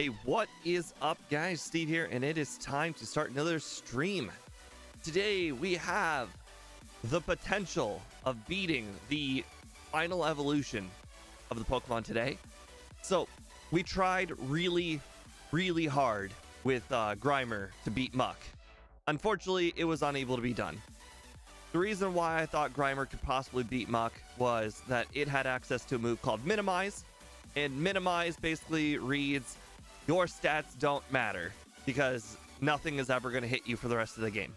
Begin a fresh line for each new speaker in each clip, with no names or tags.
Hey, what is up, guys? Steve here, and it is time to start another stream. Today, we have the potential of beating the final evolution of the Pokemon today. So, we tried really hard with Grimer to beat Muck. Unfortunately, it was unable to be done. The reason why I thought Grimer could possibly beat Muck was that it had access to a move called Minimize, and Minimize basically reads, your stats don't matter because nothing is ever going to hit you for the rest of the game.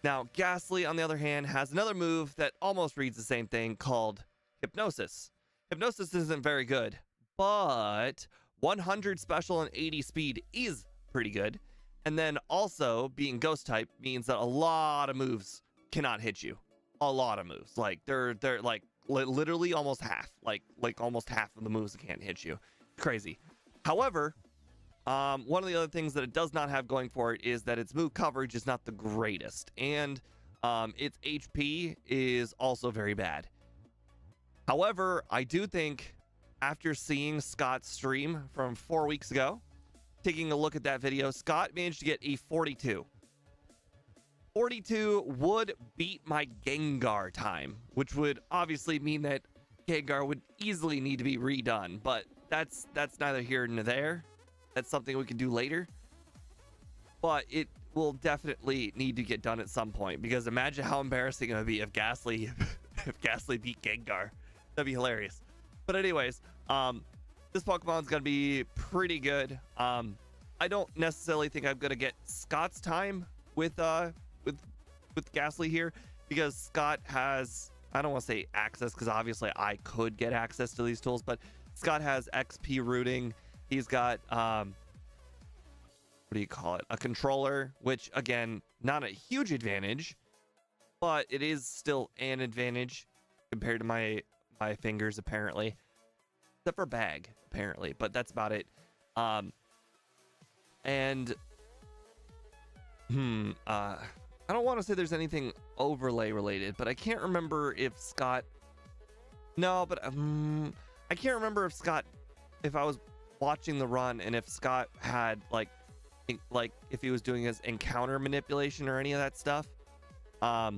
Now, Gastly, on the other hand, has another move that almost reads the same thing called Hypnosis. Hypnosis isn't very good, but 100 special and 80 speed is pretty good. And then also, being Ghost type means that a lot of moves cannot hit you. A lot of moves. Like, they're like literally almost half. Like almost half of the moves that can't hit you. Crazy. However, one of the other things that it does not have going for it is that its move coverage is not the greatest, and its HP is also very bad. However, I do think after seeing Scott's stream from 4 weeks ago, taking a look at that video, Scott managed to get a 42. 42 would beat my Gengar time, which would obviously mean that Gengar would easily need to be redone, but that's neither here nor there. That's something we can do later. But it will definitely need to get done at some point, because imagine how embarrassing it would be if Gastly beat Gengar. That'd be hilarious. But anyways, this Pokemon's gonna be pretty good. I don't necessarily think I'm gonna get Scott's time with Gastly here, because Scott has, I don't want to say access, because obviously I could get access to these tools, but Scott has XP rooting. He's got what do you call it? A controller, which again, not a huge advantage, but it is still an advantage compared to my fingers apparently. Except for bag, apparently, but that's about it. I don't want to say there's anything overlay related, but I can't remember if Scott. No, but I can't remember if Scott, if I was watching the run and if Scott had like if he was doing his encounter manipulation or any of that stuff. I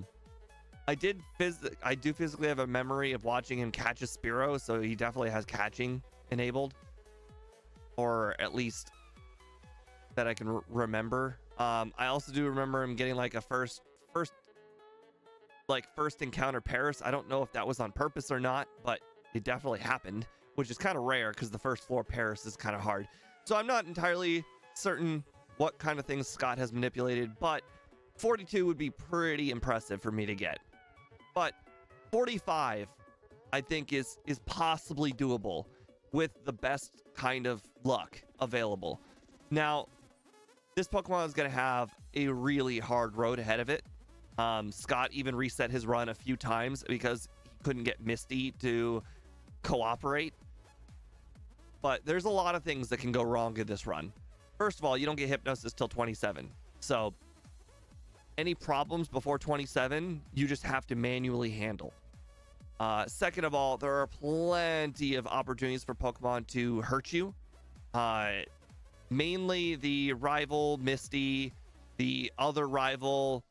do physically have a memory of watching him catch a Spearow, so he definitely has catching enabled, or at least that I can remember. I also do remember him getting like a first encounter Paris. I don't know if that was on purpose or not, but it definitely happened, which is kind of rare because the first floor Paris is kind of hard. So I'm not entirely certain what kind of things Scott has manipulated, but 42 would be pretty impressive for me to get. But 45, I think, is possibly doable with the best kind of luck available. Now, this Pokemon is going to have a really hard road ahead of it. Scott even reset his run a few times because he couldn't get Misty to cooperate. But there's a lot of things that can go wrong in this run. First of all, you don't get Hypnosis till 27. So any problems before 27, you just have to manually handle. Second of all, there are plenty of opportunities for Pokemon to hurt you. Mainly the rival Misty, the other rival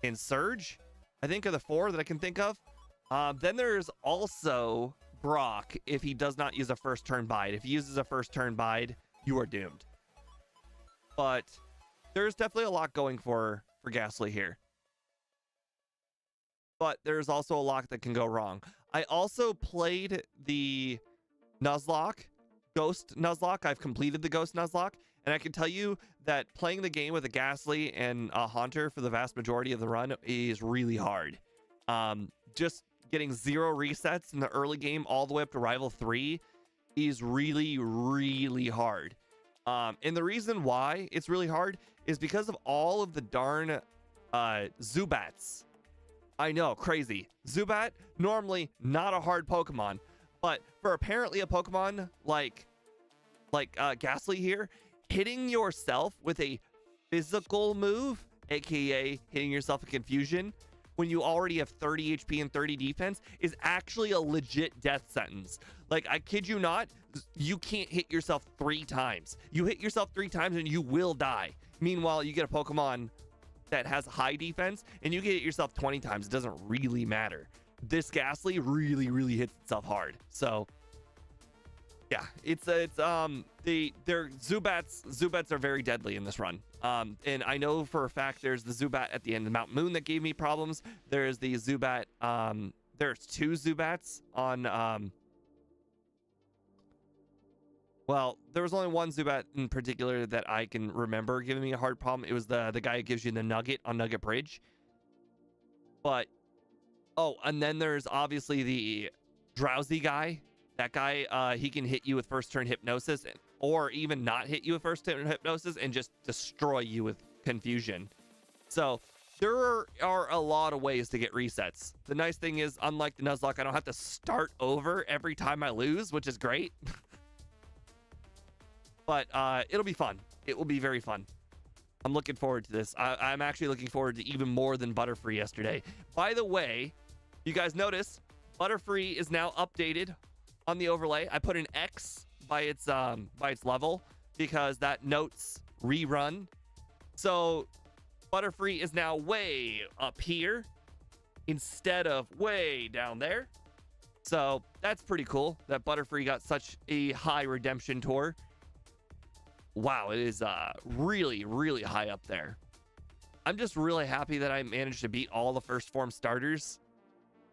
in Surge, I think, are the four that I can think of. Then there's also Brock if he does not use a first turn bide. If he uses a first turn bide, you are doomed. But there's definitely a lot going for Gastly here. But there's also a lot that can go wrong. I also played the Nuzlocke, Ghost Nuzlocke. I've completed the Ghost Nuzlocke, and I can tell you that playing the game with a Gastly and a Haunter for the vast majority of the run is really hard. Just getting 0 resets in the early game all the way up to Rival 3 is really hard. And the reason why it's really hard is because of all of the darn Zubats. I know, crazy. Zubat, normally not a hard Pokemon, but for apparently a Pokemon like Gastly here, hitting yourself with a physical move, aka hitting yourself in confusion, when you already have 30 HP and 30 defense is actually a legit death sentence. Like, I kid you not, you can't hit yourself 3 times. You hit yourself 3 times and you will die. Meanwhile, you get a Pokemon that has high defense and you get hit yourself 20 times. It doesn't really matter. This Gastly really hits itself hard. So yeah, their Zubats are very deadly in this run. And I know for a fact there's the Zubat at the end of Mount Moon that gave me problems. There's the Zubat, there's 2 Zubats on well, there was only one Zubat in particular that I can remember giving me a hard problem. It was the guy who gives you the Nugget on Nugget Bridge. But oh, and then there's obviously the Drowsy guy. That guy, he can hit you with first turn hypnosis, or even not hit you with first turn hypnosis and just destroy you with confusion. So there are a lot of ways to get resets. The nice thing is, unlike the Nuzlocke, I don't have to start over every time I lose, which is great. But it'll be fun. It will be very fun. I'm looking forward to this. I'm actually looking forward to even more than Butterfree yesterday. By the way, you guys notice Butterfree is now updated on the overlay. I put an X by its level because that notes rerun. So Butterfree is now way up here instead of way down there. So that's pretty cool that Butterfree got such a high redemption tour. Wow, it is really high up there. I'm just really happy that I managed to beat all the first form starters.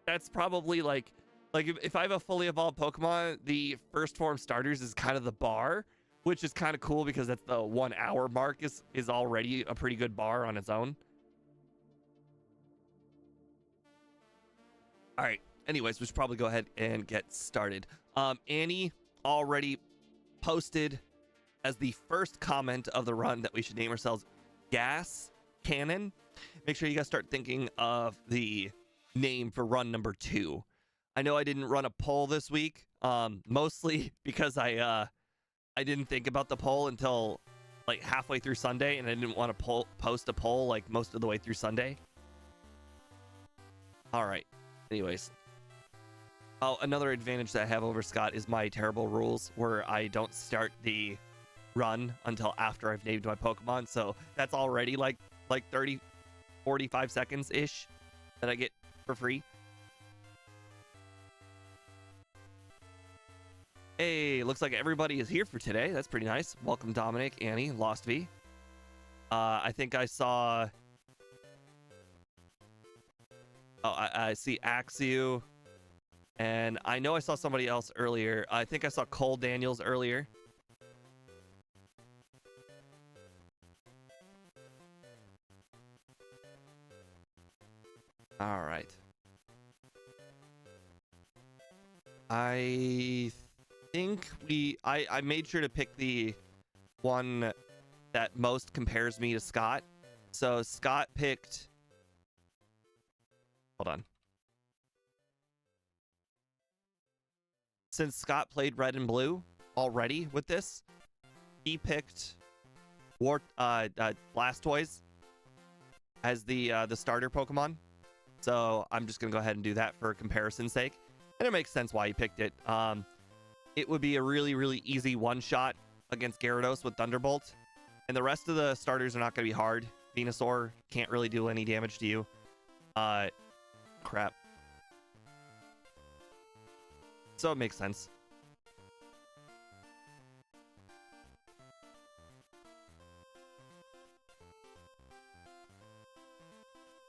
That's probably like if I have a fully evolved Pokemon, the first form starters is kind of the bar, which is kind of cool because that's the 1 hour mark is already a pretty good bar on its own. All right. Anyways, we should probably go ahead and get started. Annie already posted as the first comment of the run that we should name ourselves Gas Cannon. Make sure you guys start thinking of the name for run number 2. I know I didn't run a poll this week, mostly because I didn't think about the poll until like halfway through Sunday, and I didn't want to post a poll like most of the way through Sunday. All right. Anyways. Oh, another advantage that I have over Scott is my terrible rules where I don't start the run until after I've named my Pokemon. So that's already like 30, 45 seconds ish that I get for free. Hey, looks like everybody is here for today. That's pretty nice. Welcome, Dominic, Annie, Lost V. I think I saw... Oh, I see Axew. And I know I saw somebody else earlier. I think I saw Cole Daniels earlier. All right. I think I made sure to pick the one that most compares me to Scott. So Scott picked... Hold on. Since Scott played Red and Blue already with this, he picked Blastoise as the starter Pokemon. So I'm just gonna go ahead and do that for comparison's sake. And it makes sense why he picked it. It would be a really easy one-shot against Gyarados with Thunderbolt. And the rest of the starters are not going to be hard. Venusaur can't really do any damage to you. Crap. So it makes sense.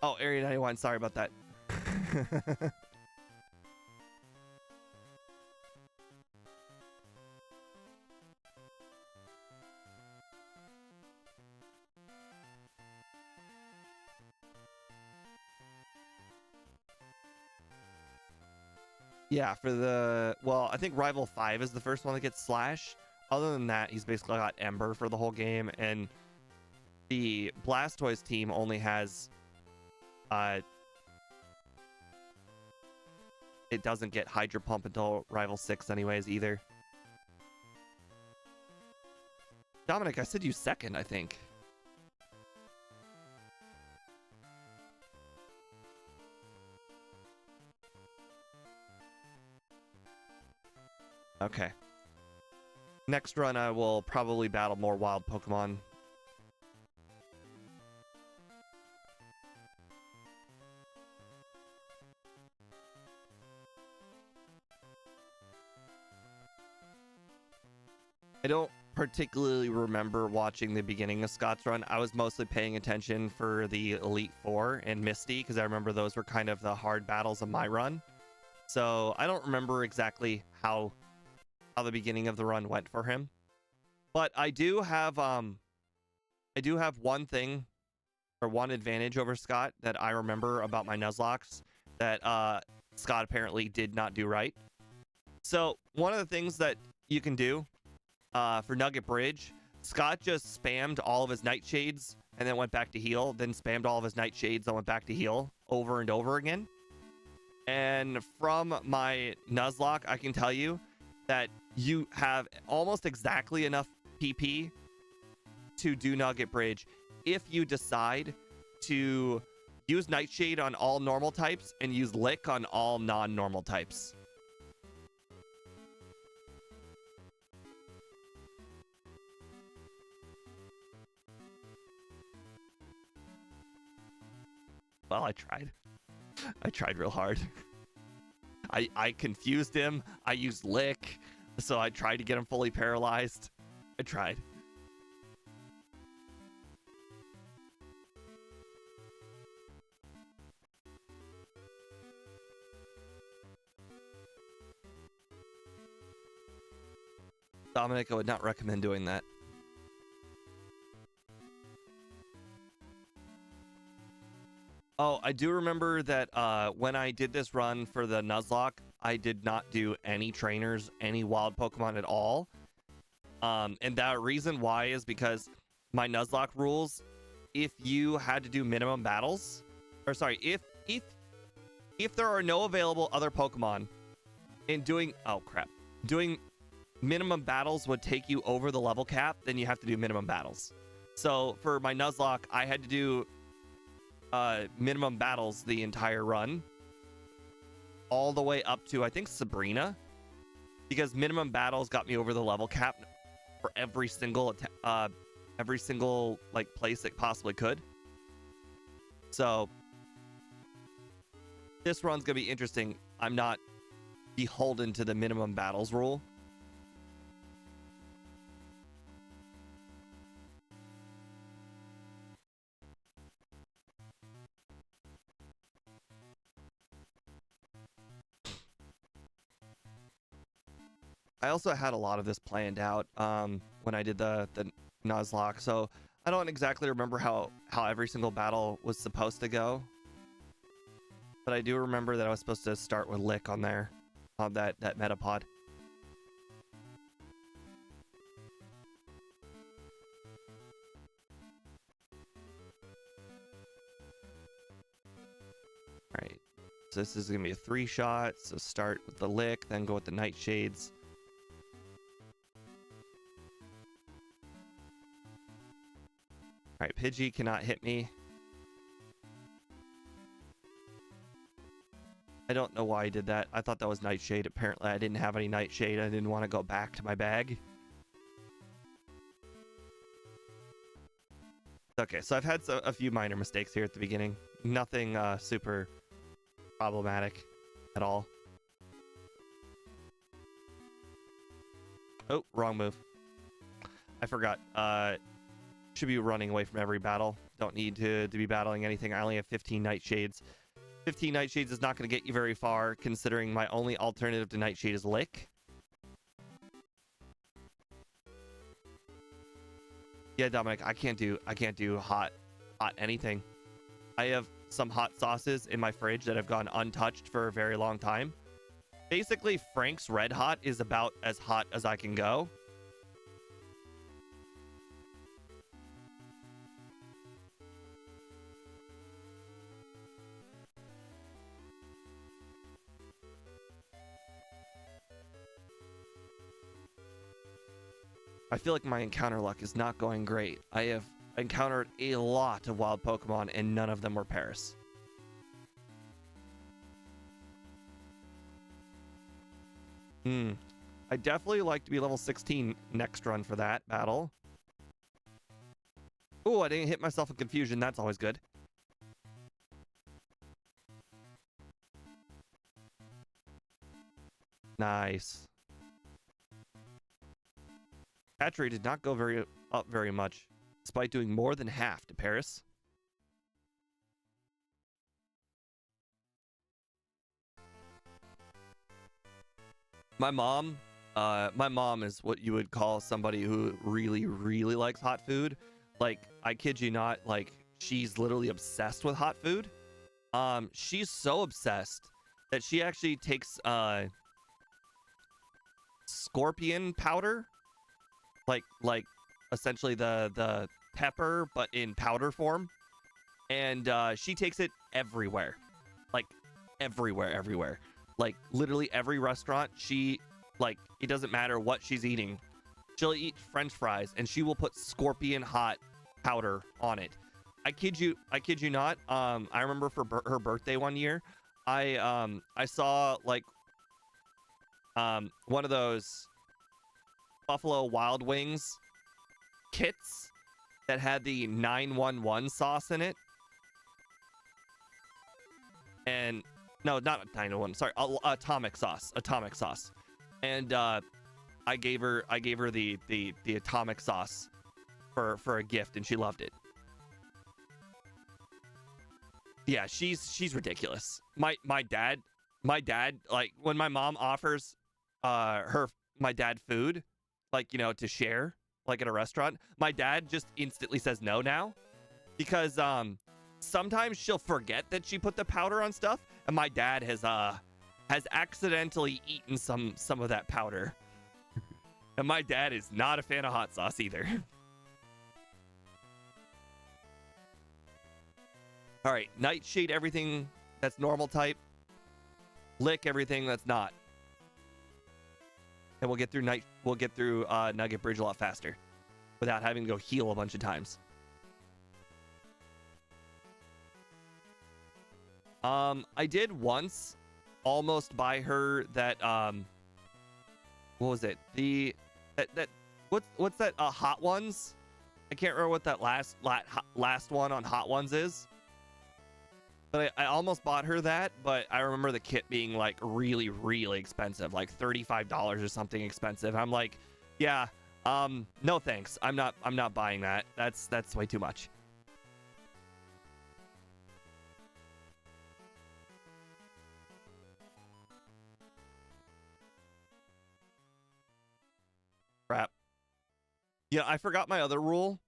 Oh, Area 91, sorry about that. Yeah, for the... Well, I think Rival 5 is the first one that gets Slash. Other than that, he's basically got Ember for the whole game. And the Blastoise team only has... it doesn't get Hydro Pump until Rival 6 anyways, either. Dominic, I said you second, I think. Okay. Next run, I will probably battle more wild Pokemon. I don't particularly remember watching the beginning of Scott's run. I was mostly paying attention for the Elite Four and Misty, because I remember those were kind of the hard battles of my run. So I don't remember exactly how the beginning of the run went for him. But I do have one thing, or one advantage over Scott that I remember about my Nuzlocks that Scott apparently did not do right. So one of the things that you can do for Nugget Bridge, Scott just spammed all of his Nightshades and then went back to heal, then spammed all of his Nightshades and went back to heal over and over again. And from my Nuzlocke, I can tell you that you have almost exactly enough PP to do Nugget Bridge if you decide to use Nightshade on all normal types and use Lick on all non-normal types. Well, I tried. I tried real hard. I confused him. I used Lick, so I tried to get him fully paralyzed. I tried. Dominic, I would not recommend doing that. Oh, I do remember that when I did this run for the Nuzlocke, I did not do any trainers, any wild Pokemon at all. And that reason why is because my Nuzlocke rules, if you had to do minimum battles, or sorry, if there are no available other Pokemon, and doing minimum battles would take you over the level cap, then you have to do minimum battles. So for my Nuzlocke, I had to do minimum battles the entire run, all the way up to I think Sabrina, because minimum battles got me over the level cap for every single like place it possibly could. So this run's gonna be interesting. I'm not beholden to the minimum battles rule. I also had a lot of this planned out when I did the Nuzlocke, so I don't exactly remember how every single battle was supposed to go. But I do remember that I was supposed to start with Lick on there, on that Metapod. Alright, so this is going to be a 3-shot, so start with the Lick, then go with the Nightshades. Alright, Pidgey cannot hit me. I don't know why I did that. I thought that was Nightshade. Apparently I didn't have any Nightshade. I didn't want to go back to my bag. Okay, so I've had a few minor mistakes here at the beginning. Nothing super problematic at all. Oh, wrong move. I forgot. Should be running away from every battle. Don't need to be battling anything. I only have 15 Nightshades. 15 Nightshades is not going to get you very far, considering my only alternative to Nightshade is Lick. Yeah, Dominic, I can't do hot anything. I have some hot sauces in my fridge that have gone untouched for a very long time. Basically, Frank's Red Hot is about as hot as I can go. I feel like my encounter luck is not going great. I have encountered a lot of wild Pokemon and none of them were Paris. I definitely like to be level 16 next run for that battle. Oh, I didn't hit myself in confusion. That's always good. Nice. Catch rate did not go up very much, despite doing more than half to Paris. My mom is what you would call somebody who really, really likes hot food. Like, I kid you not, like, she's literally obsessed with hot food. She's so obsessed that she actually takes scorpion powder, like essentially the pepper, but in powder form, and she takes it everywhere, like everywhere. Like literally every restaurant, she, like, it doesn't matter what she's eating, she'll eat French fries and she will put scorpion hot powder on it. I kid you not. I remember for her birthday one year, I saw like one of those Buffalo Wild Wings kits that had the 911 sauce in it. And no, not 911, sorry, atomic sauce. And I gave her the atomic sauce for a gift, and she loved it. Yeah, she's ridiculous. My dad, like, when my mom offers my dad food, like, you know, to share, like at a restaurant, my dad just instantly says no now, because sometimes she'll forget that she put the powder on stuff, and my dad has accidentally eaten some of that powder. And my dad is not a fan of hot sauce either. All right, Nightshade everything that's normal type. Lick everything that's not. And we'll get through Nugget Bridge a lot faster without having to go heal a bunch of times. I did once almost buy her that what was it? What's that Hot Ones? I can't remember what that last one on Hot Ones is. But I almost bought her that, but I remember the kit being like really, really expensive, like $35 or something expensive. I'm like, yeah, no thanks. I'm not buying that. That's way too much. Crap. Yeah, I forgot my other rule.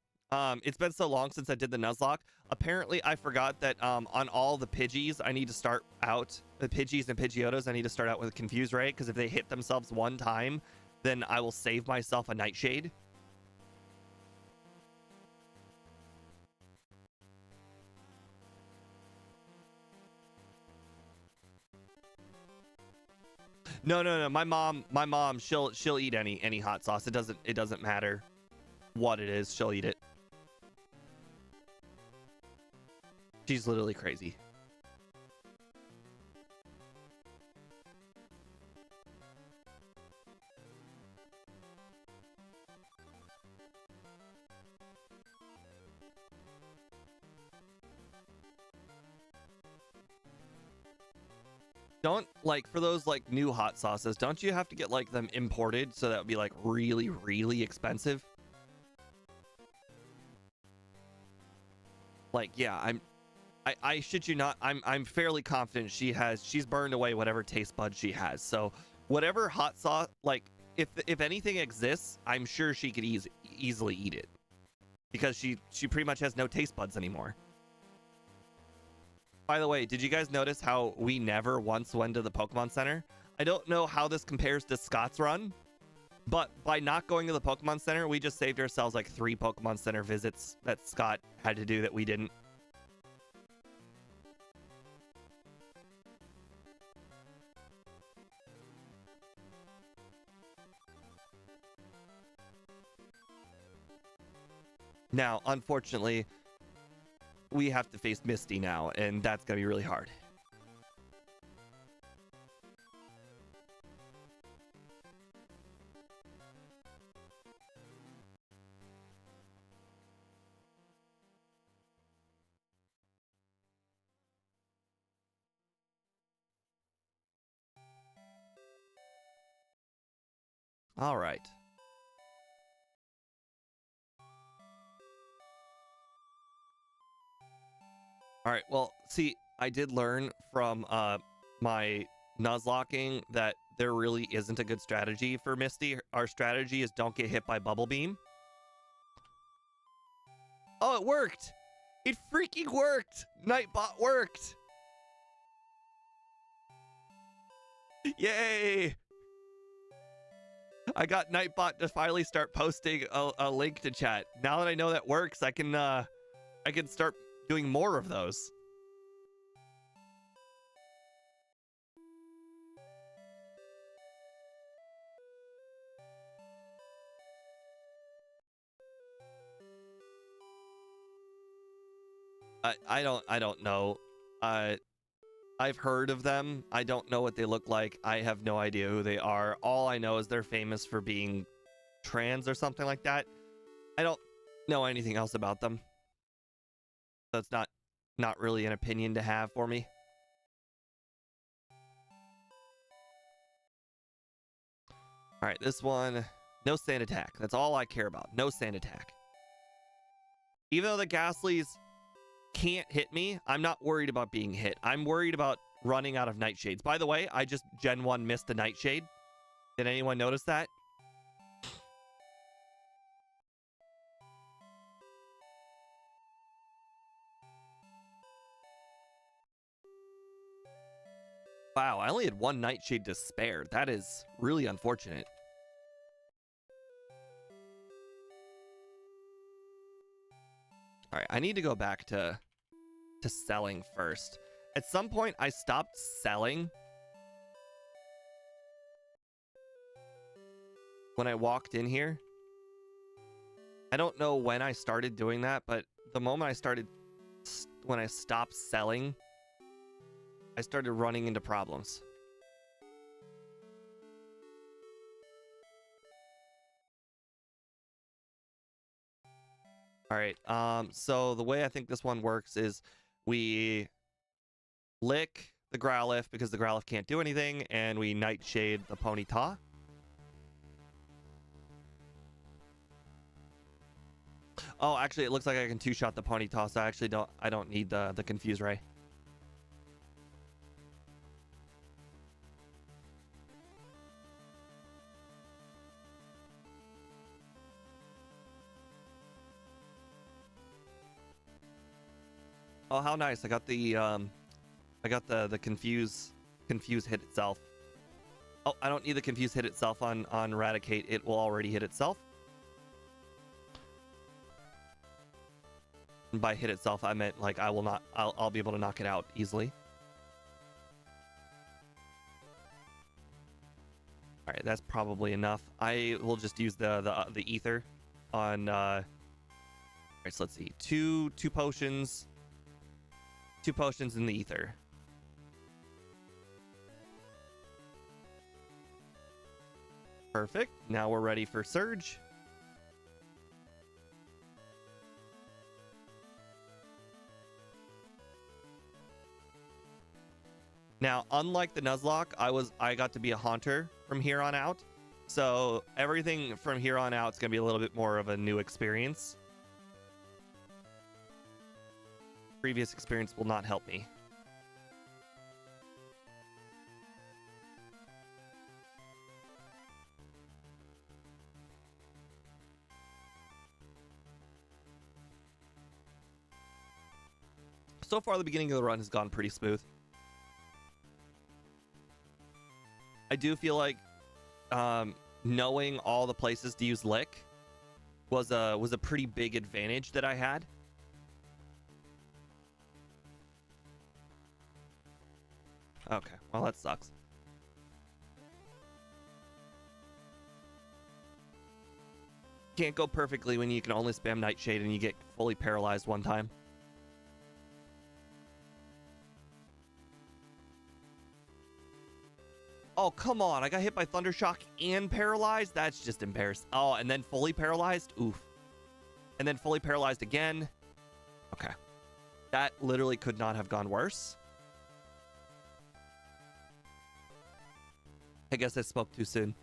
It's been so long since I did the Nuzlocke. Apparently, I forgot that on all the Pidgeys, I need to start out, the Pidgeys and Pidgeotos, I need to start out with a Confuse Ray, because if they hit themselves one time, then I will save myself a Nightshade. No. My mom, she'll eat any hot sauce. It doesn't matter what it is. She'll eat it. She's literally crazy. Don't, like, for those like new hot sauces, don't you have to get like them imported, so that would be like really, really expensive? Like, yeah, I shit you not, I'm fairly confident she's burned away whatever taste buds she has. So whatever hot sauce, like, if anything exists, I'm sure she could easily eat it, because she pretty much has no taste buds anymore. By the way, did you guys notice how we never once went to the Pokemon Center? I don't know how this compares to Scott's run, but by not going to the Pokemon Center, we just saved ourselves like 3 Pokemon Center visits that Scott had to do that we didn't. Now, unfortunately, we have to face Misty now, and that's gonna be really hard. All right. All right. Well, see, I did learn from my Nuzlocking that there really isn't a good strategy for Misty. Our strategy is don't get hit by Bubble Beam. Oh, it worked! It freaking worked! Nightbot worked! Yay! I got Nightbot to finally start posting a link to chat. Now that I know that works, I can start doing more of those. I don't know. I've heard of them. I don't know what they look like. I have no idea who they are. All I know is they're famous for being trans or something like that. I don't know anything else about them. So it's not really an opinion to have for me. All right, this one, no sand attack. That's all I care about. No sand attack. Even though the Gastlys can't hit me, I'm not worried about being hit. I'm worried about running out of nightshades. By the way, I just Gen 1 missed a nightshade. Did anyone notice that? Wow, I only had one nightshade to spare. That is really unfortunate. All right, I need to go back to selling first. At some point, I stopped selling when I walked in here. I don't know when I started doing that, but the moment when I stopped selling, I started running into problems. All right, so the way I think this one works is we lick the Growlithe because the Growlithe can't do anything, and we Nightshade the Ponyta. Oh, actually, it looks like I can two-shot the Ponyta, so I don't need the Confuse Ray. Oh, how nice! I got the confuse hit itself. Oh, I don't need the confuse hit itself on Eradicate. It will already hit itself. And by hit itself, I meant like I'll be able to knock it out easily. All right, that's probably enough. I will just use the ether on. All right, so let's see. Two potions. 2 potions in the ether. Perfect. Now we're ready for Surge. Now, unlike the Nuzlocke, I got to be a Haunter from here on out. So everything from here on out is going to be a little bit more of a new experience. Previous experience will not help me. So far, the beginning of the run has gone pretty smooth. I do feel like knowing all the places to use Lick was a pretty big advantage that I had. Okay, well, that sucks. Can't go perfectly when you can only spam Nightshade and you get fully paralyzed one time. Oh, come on. I got hit by Thundershock and paralyzed? That's just embarrassing. Oh, and then fully paralyzed? Oof. And then fully paralyzed again. Okay. That literally could not have gone worse. I guess I spoke too soon.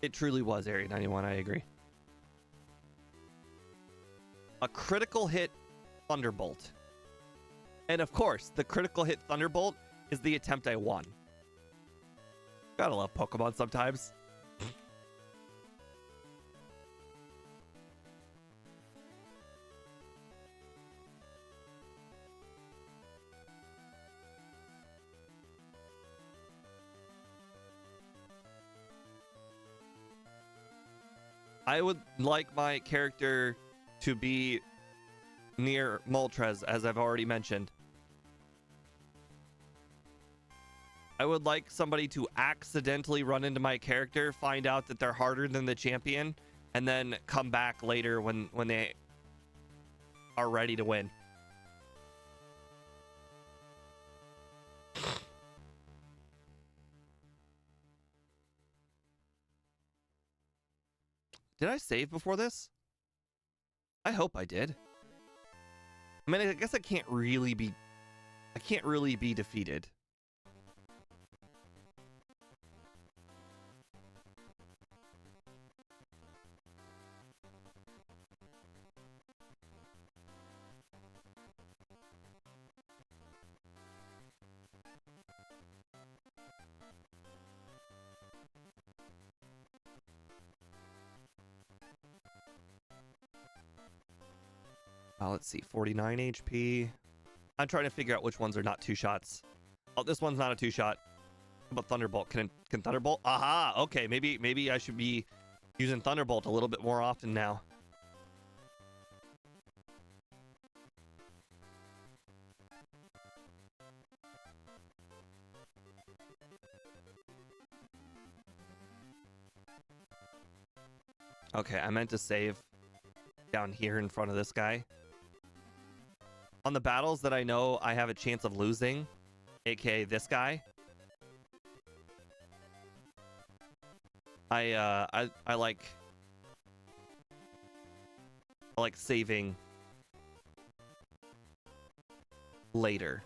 It truly was Area 91, I agree. A critical hit Thunderbolt. And of course, the critical hit Thunderbolt is the attempt I won. Gotta love Pokemon sometimes. I would like my character to be near Moltres, as I've already mentioned. I would like somebody to accidentally run into my character, find out that they're harder than the champion, and then come back later when they are ready to win. Did I save before this? I hope I did. I mean, I guess I can't really be defeated. Let's see, 49 HP. I'm trying to figure out which ones are not two shots. Oh, this one's not a two shot. How about Thunderbolt? Can Thunderbolt? Aha! Okay, maybe I should be using Thunderbolt a little bit more often now. Okay, I meant to save down here in front of this guy. On the battles that I know I have a chance of losing, aka this guy, I like saving later.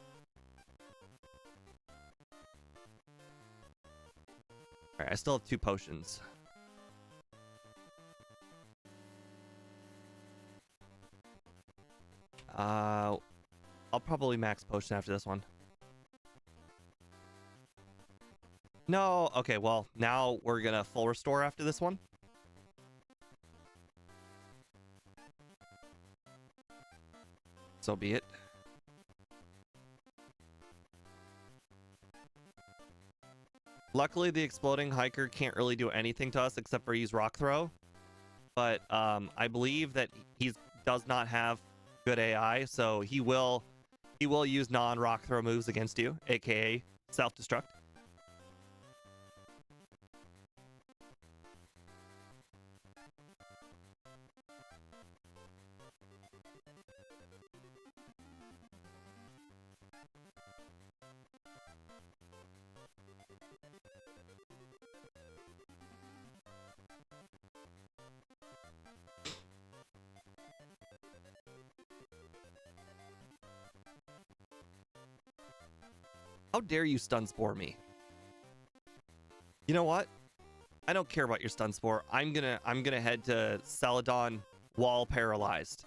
All right, I still have 2 potions. I'll probably max potion after this one. No, okay, well, now we're gonna full restore after this one. So be it. Luckily, the exploding hiker can't really do anything to us except for use rock throw. But I believe that he does not have good AI, so he will use non-rock throw moves against you, aka self-destruct. How dare you stun spore me? You know what? I don't care about your stun spore. I'm gonna head to Celadon wall paralyzed.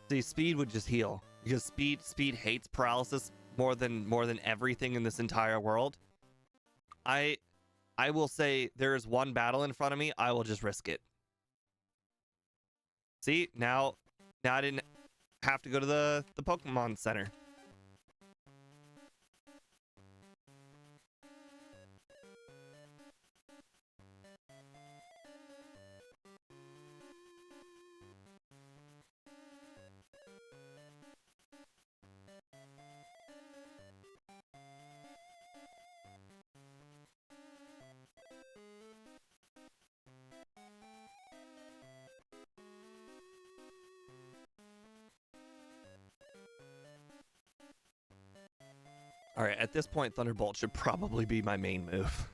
See, speed would just heal because speed hates paralysis more than everything in this entire world. I will say there is one battle in front of me. I will just risk it. See, now I didn't have to go to the Pokemon Center. All right, at this point, Thunderbolt should probably be my main move.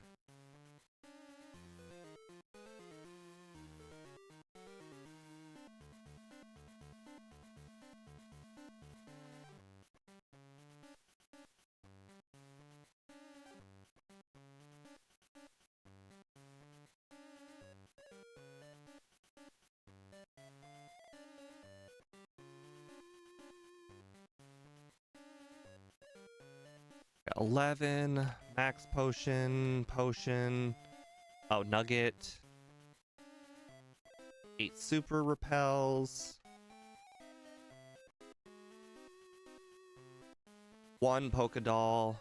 11 max potion. Oh, nugget. 8 super repels. 1 Pokedoll.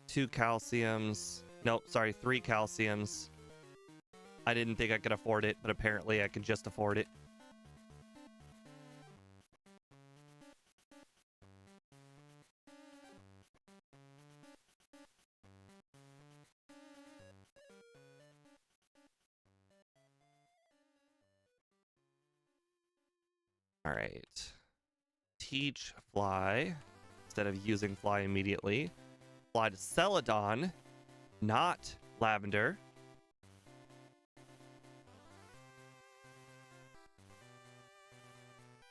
2 calciums. Nope, sorry, 3 calciums. I didn't think I could afford it, but apparently I can just afford it. All right. Teach fly instead of using fly immediately. Fly to Celadon, not Lavender.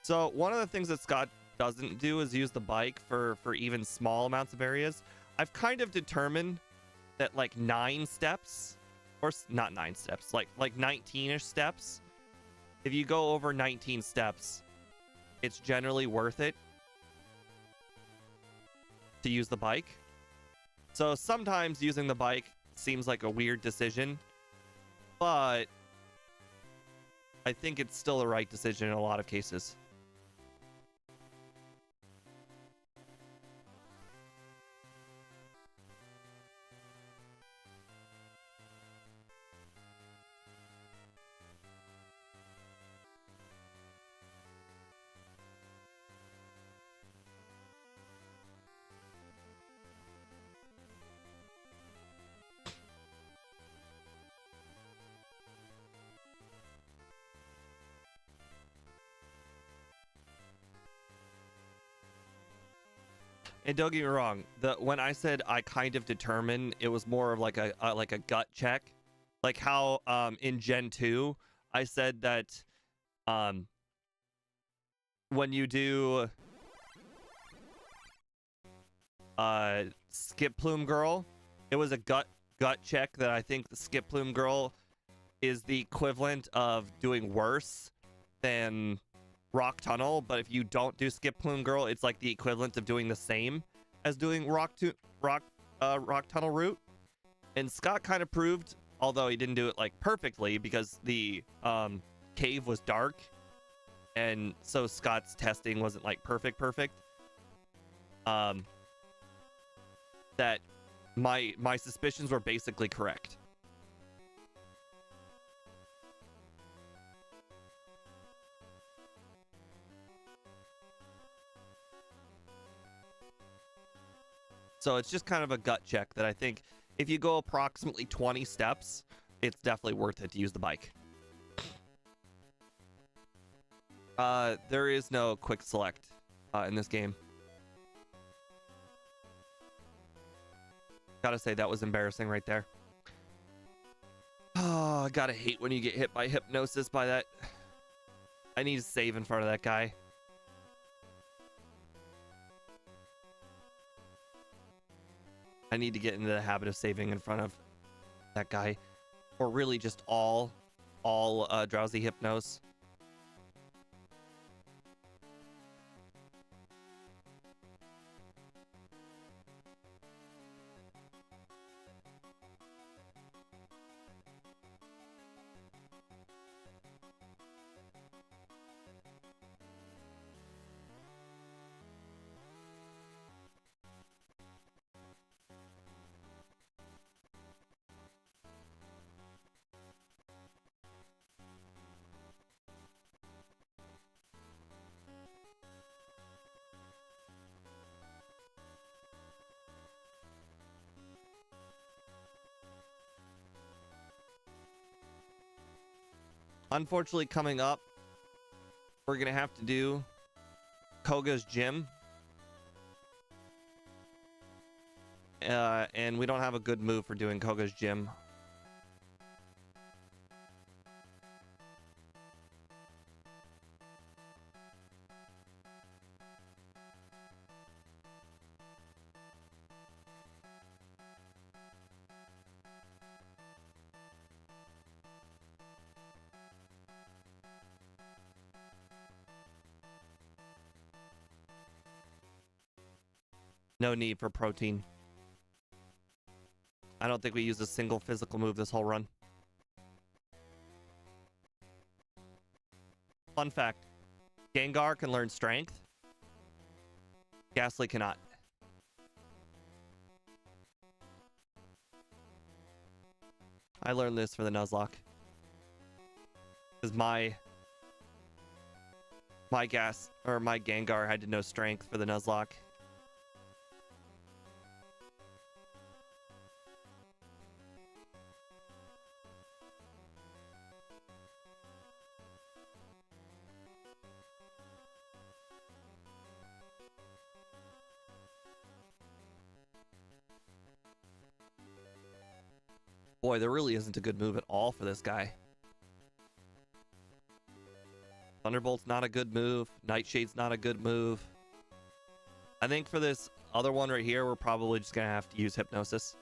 So one of the things that Scott doesn't do is use the bike for even small amounts of areas. I've kind of determined that like 9 steps, or not 9 steps, like 19-ish steps. If you go over 19 steps, it's generally worth it to use the bike. So sometimes using the bike seems like a weird decision, but I think it's still the right decision in a lot of cases. And don't get me wrong, when I said I kind of determined, it was more of like a gut check, like how in Gen 2 I said that when you do Skip Plume Girl, it was a gut check that I think the Skip Plume Girl is the equivalent of doing worse than Rock Tunnel, but if you don't do Skip Plume Girl, it's like the equivalent of doing the same as doing Rock Tunnel route. And Scott kind of proved, although he didn't do it like perfectly because the cave was dark, and so Scott's testing wasn't like perfect. That my suspicions were basically correct. So it's just kind of a gut check that I think if you go approximately 20 steps, it's definitely worth it to use the bike. There is no quick select in this game. Gotta say, that was embarrassing right there. Oh, I gotta hate when you get hit by hypnosis by that. I need to save in front of that guy. I need to get into the habit of saving in front of that guy, or really just all drowsy hypnos. Unfortunately, coming up, we're gonna have to do Koga's gym. And we don't have a good move for doing Koga's gym. No need for protein. I don't think we use a single physical move this whole run. Fun fact. Gengar can learn strength. Gastly cannot. I learned this for the Nuzlocke. Because my Gengar had to know strength for the Nuzlocke. Boy, there really isn't a good move at all for this guy. Thunderbolt's not a good move. Nightshade's not a good move. I think for this other one right here, we're probably just going to have to use Hypnosis.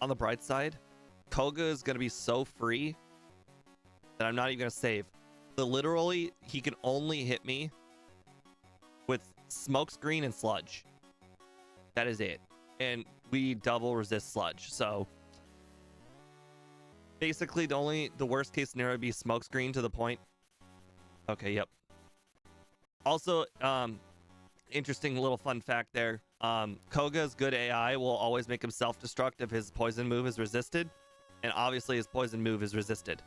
On the bright side, Koga is going to be so free that I'm not even going to save. So literally, he can only hit me with Smokescreen and Sludge. That is it. And we double resist Sludge. So basically, the worst case scenario would be Smokescreen to the point. Okay, yep. Also, interesting little fun fact there. Koga's good AI will always make him self-destruct if his poison move is resisted. And obviously his poison move is resisted.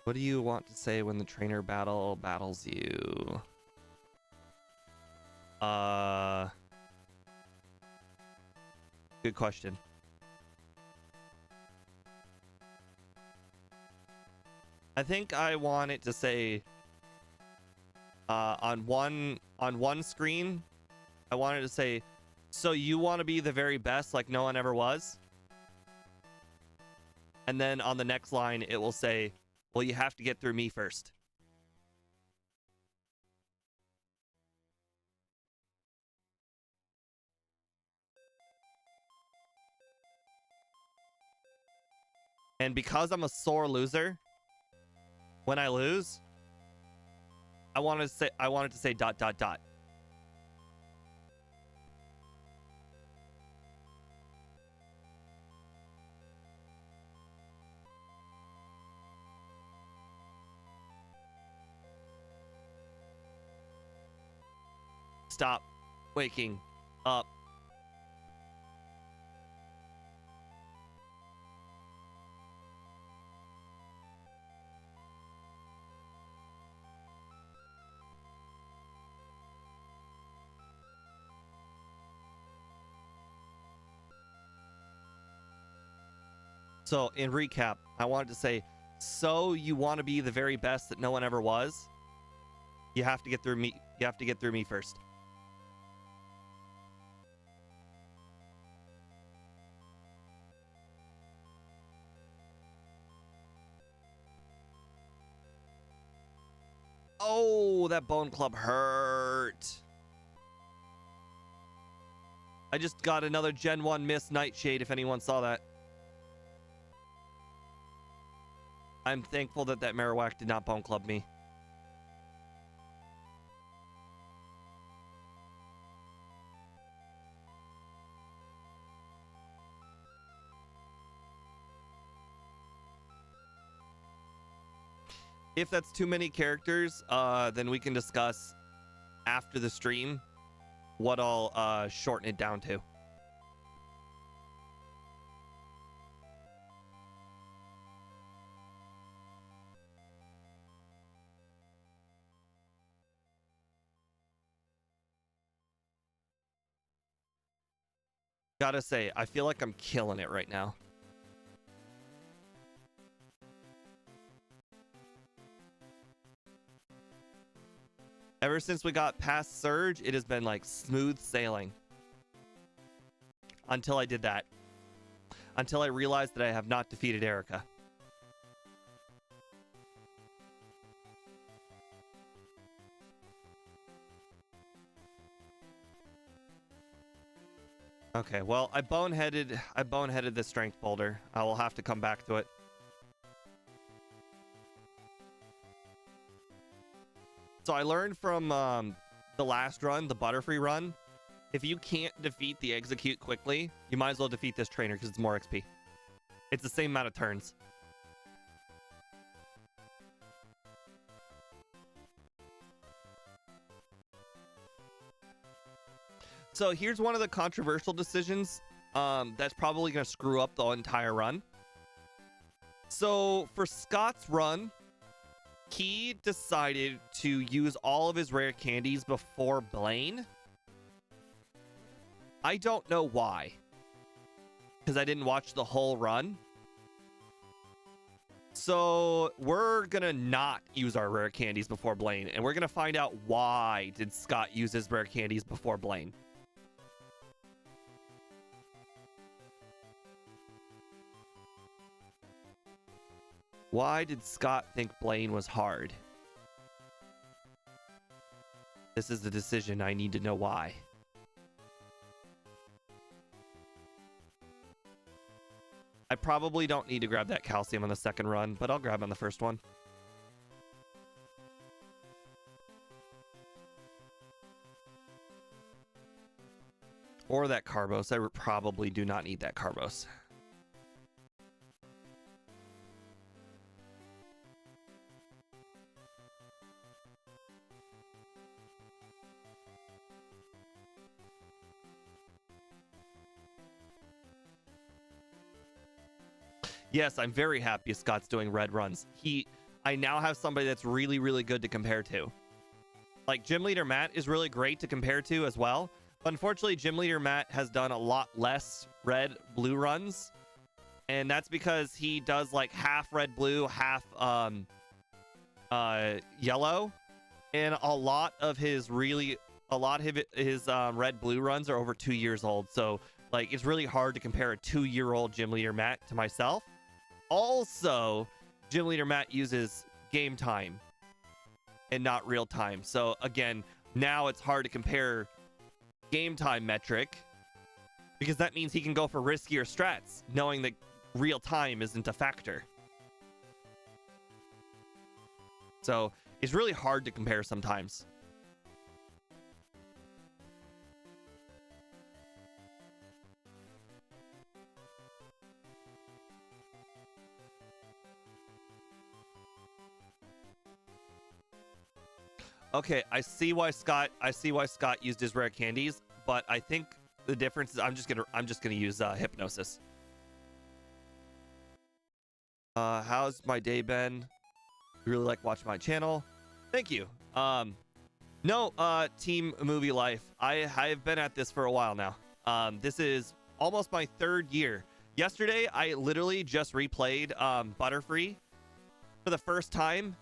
What do you want to say when the trainer battles you? Good question. I think I want it to say on one screen, I wanted to say, so you want to be the very best like no one ever was? And then on the next line, it will say, well, you have to get through me first. And because I'm a sore loser, when I lose, I wanted to say ... Stop waking up. So in recap, I wanted to say, so you want to be the very best that no one ever was? You have to get through me. You have to get through me first. Oh, that bone club hurt. I just got another Gen 1 Miss Nightshade, if anyone saw that. I'm thankful that Marowak did not bone club me. If that's too many characters, then we can discuss after the stream what I'll shorten it down to. Gotta say, I feel like I'm killing it right now. Ever since we got past Surge, it has been like smooth sailing. Until I did that. Until I realized that I have not defeated Erica. Okay, well, I boneheaded the strength boulder. I will have to come back to it. So I learned from the last run, the Butterfree run, if you can't defeat the Execute quickly, you might as well defeat this trainer because it's more XP. It's the same amount of turns. So here's one of the controversial decisions that's probably going to screw up the entire run. So for Scott's run, he decided to use all of his rare candies before Blaine. I don't know why, because I didn't watch the whole run. So we're gonna not use our rare candies before Blaine, and we're gonna find out why did Scott use his rare candies before Blaine. Why did Scott think Blaine was hard? This is the decision. I need to know why. I probably don't need to grab that calcium on the second run, but I'll grab on the first one. Or that Carbos. I probably do not need that Carbos. Yes, I'm very happy Scott's doing red runs. I now have somebody that's really, really good to compare to. Like, Gym Leader Matt is really great to compare to as well. But unfortunately, Gym Leader Matt has done a lot less red, blue runs. And that's because he does like half red, blue, half yellow. And a lot of his red, blue runs are over 2 years old. So, like, it's really hard to compare a 2-year-old Gym Leader Matt to myself. Also, Gym Leader Matt uses game time and not real time. So again, now it's hard to compare game time metric because that means he can go for riskier strats, knowing that real time isn't a factor. So it's really hard to compare sometimes. Okay, I see why Scott used his rare candies, but I think the difference is I'm just gonna use hypnosis. How's my day been? You really like watching my channel? Thank you. No, Team Movie Life. I've been at this for a while now. This is almost my 3rd year. Yesterday, I literally just replayed Butterfree for the first time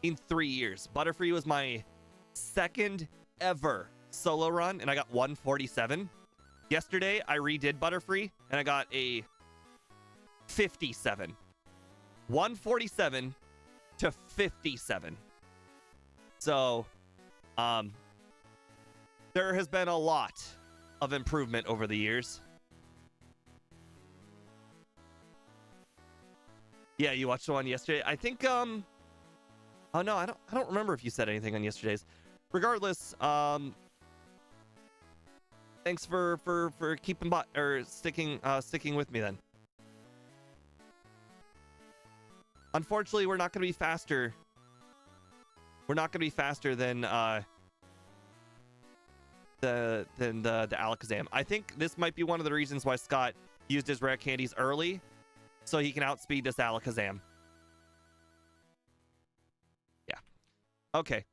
in 3 years. Butterfree was my 2nd ever solo run, and I got 147. Yesterday, I redid Butterfree, and I got a 57. 147 to 57. So, there has been a lot of improvement over the years. Yeah, you watched the one yesterday. I think, oh no, I don't remember if you said anything on yesterday's. Regardless, thanks for keeping sticking with me then. Unfortunately, we're not going to be faster. We're not going to be faster than the Alakazam. I think this might be one of the reasons why Scott used his rare candies early, so he can outspeed this Alakazam. Yeah. Okay.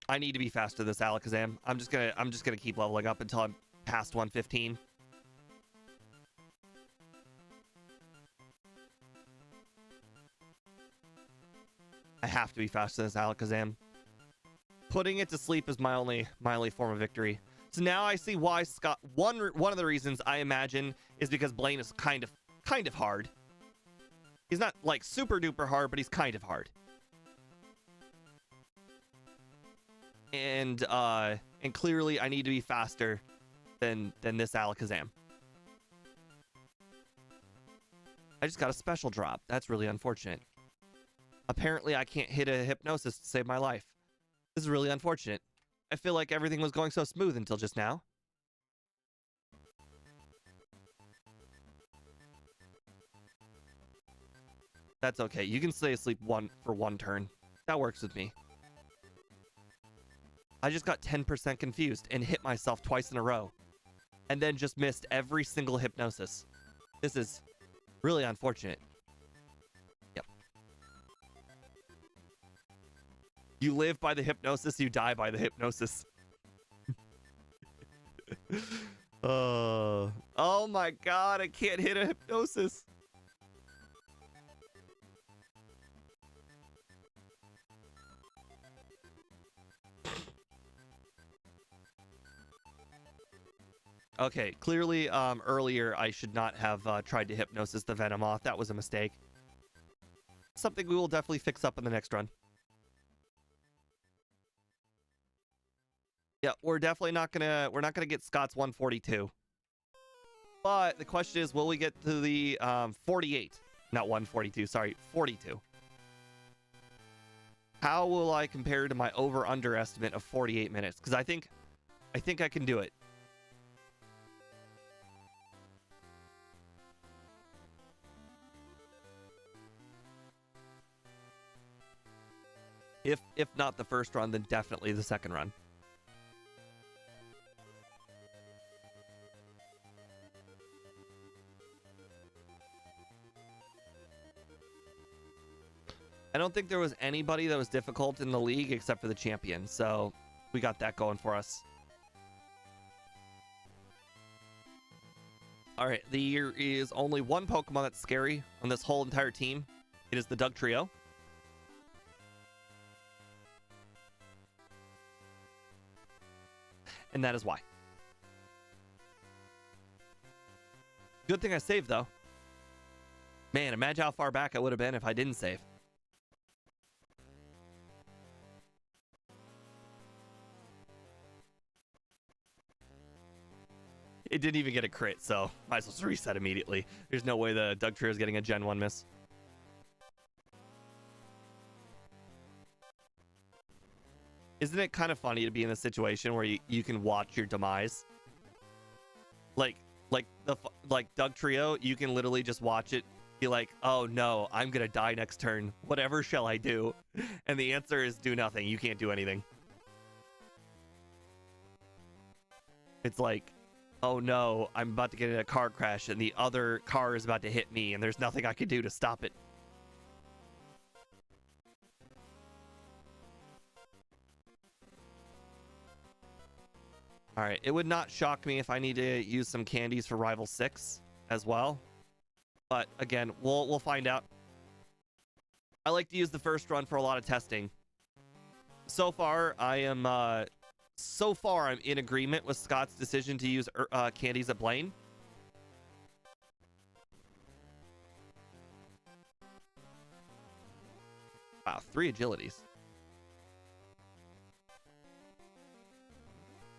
I need to be faster than this Alakazam. I'm just gonna keep leveling up until I'm past 115. I have to be faster than this Alakazam. Putting it to sleep is my only form of victory. So now I see why Scott. One of the reasons I imagine is because Blaine is kind of hard. He's not like super duper hard, but he's kind of hard. And clearly I need to be faster than this Alakazam. I just got a special drop. That's really unfortunate. Apparently I can't hit a Hypnosis to save my life. This is really unfortunate. I feel like everything was going so smooth until just now. That's okay. You can stay asleep for one turn. That works with me. I just got 10% confused and hit myself twice in a row. And then just missed every single Hypnosis. This is really unfortunate. Yep. You live by the Hypnosis, you die by the Hypnosis. Oh my god, I can't hit a Hypnosis. Okay, clearly earlier I should not have tried to Hypnosis the Venomoth. That was a mistake. Something we will definitely fix up in the next run. Yeah, we're definitely not gonna get Scott's 142. But the question is, will we get to the 48? Not 142, sorry, 42. How will I compare to my over-under estimate of 48 minutes? Because I think I can do it. If not the first run, then definitely the second run. I don't think there was anybody that was difficult in the league except for the champion, so we got that going for us. Alright, there is only one Pokemon that's scary on this whole entire team. It is the Doug Trio. And that is why. Good thing I saved, though. Man, imagine how far back I would have been if I didn't save. It didn't even get a crit, so might as well just reset immediately. There's no way the Doug Trio is getting a Gen 1 miss. Isn't it kind of funny to be in a situation where you can watch your demise? Like Doug Trio, you can literally just watch it, be like, oh no, I'm gonna die next turn. Whatever shall I do? And the answer is do nothing. You can't do anything. It's like, oh no, I'm about to get in a car crash and the other car is about to hit me and there's nothing I can do to stop it. All right, it would not shock me if I need to use some candies for Rival 6 as well. But again, we'll find out. I like to use the first run for a lot of testing. So far, I'm in agreement with Scott's decision to use candies at Blaine. Wow, 3 agilities.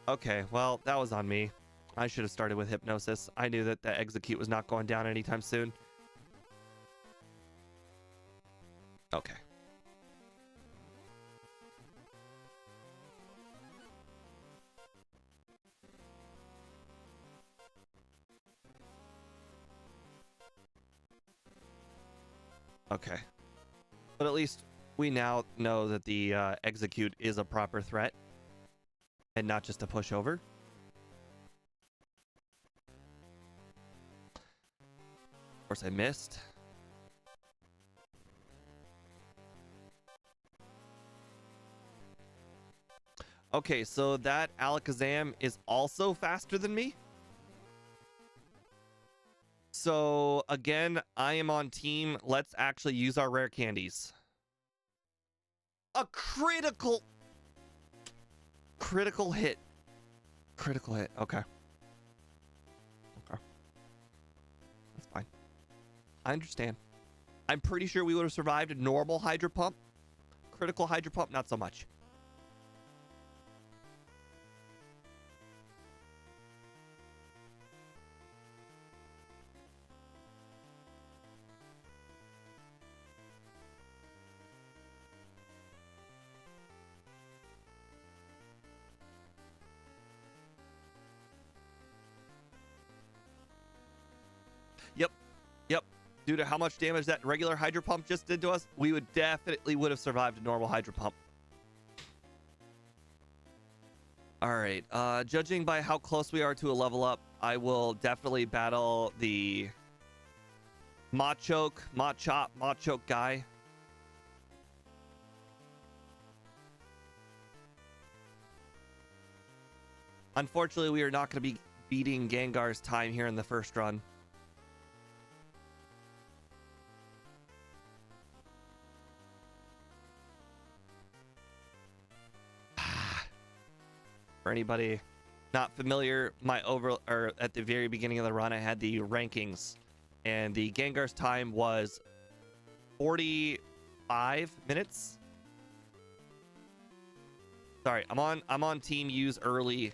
Okay, well, that was on me. I should have started with Hypnosis. I knew that the Execute was not going down anytime soon. Okay. Okay. But at least we now know that the Execute is a proper threat. And not just a pushover. Of course, I missed. Okay, so that Alakazam is also faster than me. So again, I am on team. Let's actually use our rare candies. A critical hit. Critical hit. Okay. Okay. That's fine. I understand. I'm pretty sure we would have survived a normal Hydro Pump. Critical Hydro Pump, not so much. Yep. Due to how much damage that regular Hydro Pump just did to us, we would have survived a normal Hydro Pump. All right. Judging by how close we are to a level up, I will definitely battle the Machop guy. Unfortunately, we are not going to be beating Gengar's time here in the first run. For anybody not familiar, at the very beginning of the run, I had the rankings, and the Gengar's time was 45 minutes. Sorry, I'm on team use early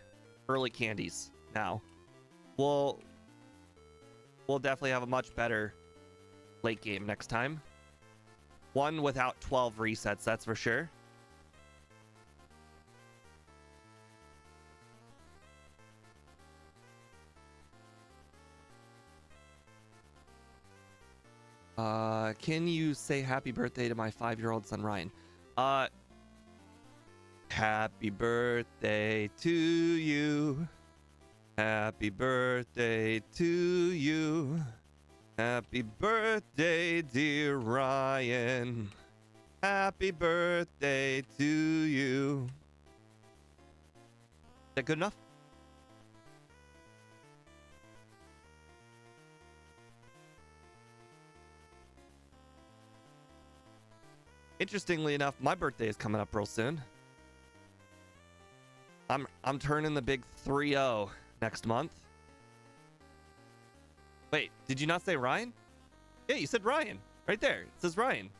candies now. We'll definitely have a much better late game next time. One without 12 resets, that's for sure. Can you say happy birthday to my 5-year-old son, Ryan? Happy birthday to you. Happy birthday to you. Happy birthday, dear Ryan. Happy birthday to you. Is that good enough? Interestingly enough, my birthday is coming up real soon. I'm turning the big 3-0 next month. Wait, did you not say Ryan? Yeah, you said Ryan. Right there. It says Ryan.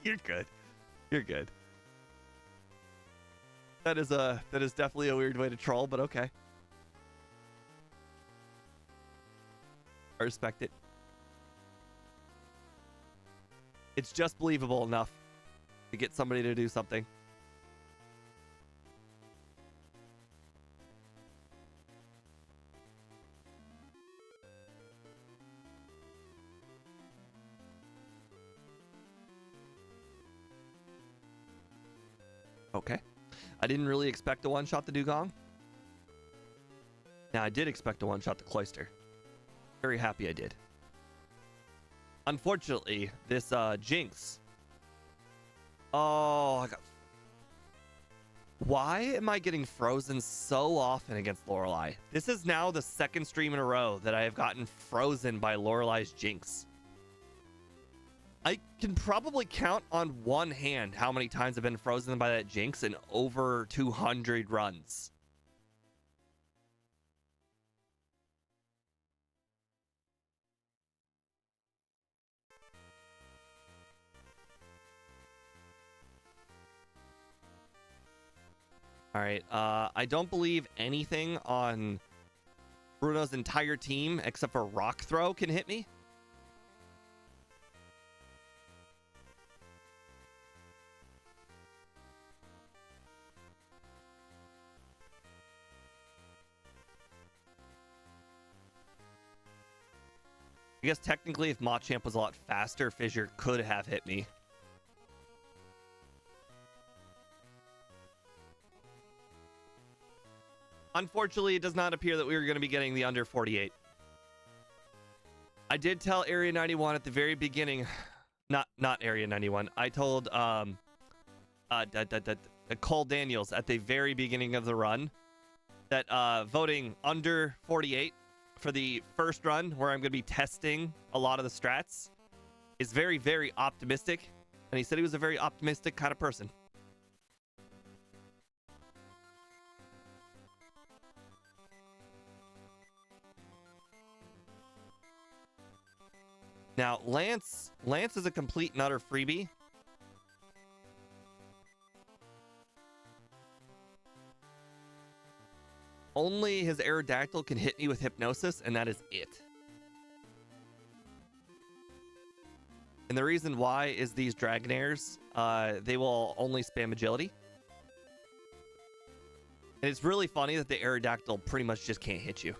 You're good. You're good. That is definitely a weird way to troll, but okay. I respect it. It's just believable enough to get somebody to do something. Okay. I didn't really expect to one-shot the Dugong. Now, I did expect to one-shot the Cloyster. Very happy I did. Unfortunately, this Jinx. Oh, I got... Why am I getting frozen so often against Lorelei? This is now the second stream in a row that I have gotten frozen by Lorelei's Jinx. I can probably count on one hand how many times I've been frozen by that Jinx in over 200 runs. All right, I don't believe anything on Bruno's entire team except for Rock Throw can hit me. I guess technically if Machamp was a lot faster, Fissure could have hit me. Unfortunately, it does not appear that we are going to be getting the under 48. I did tell Area 91 at the very beginning, not Area 91. I told Cole Daniels at the very beginning of the run that voting under 48 for the first run, where I'm going to be testing a lot of the strats, is very, very optimistic. And he said he was a very optimistic kind of person. Now, Lance is a complete and utter freebie. Only his Aerodactyl can hit me with Hypnosis, and that is it. And the reason why is these Dragonairs, they will only spam Agility. And it's really funny that the Aerodactyl pretty much just can't hit you.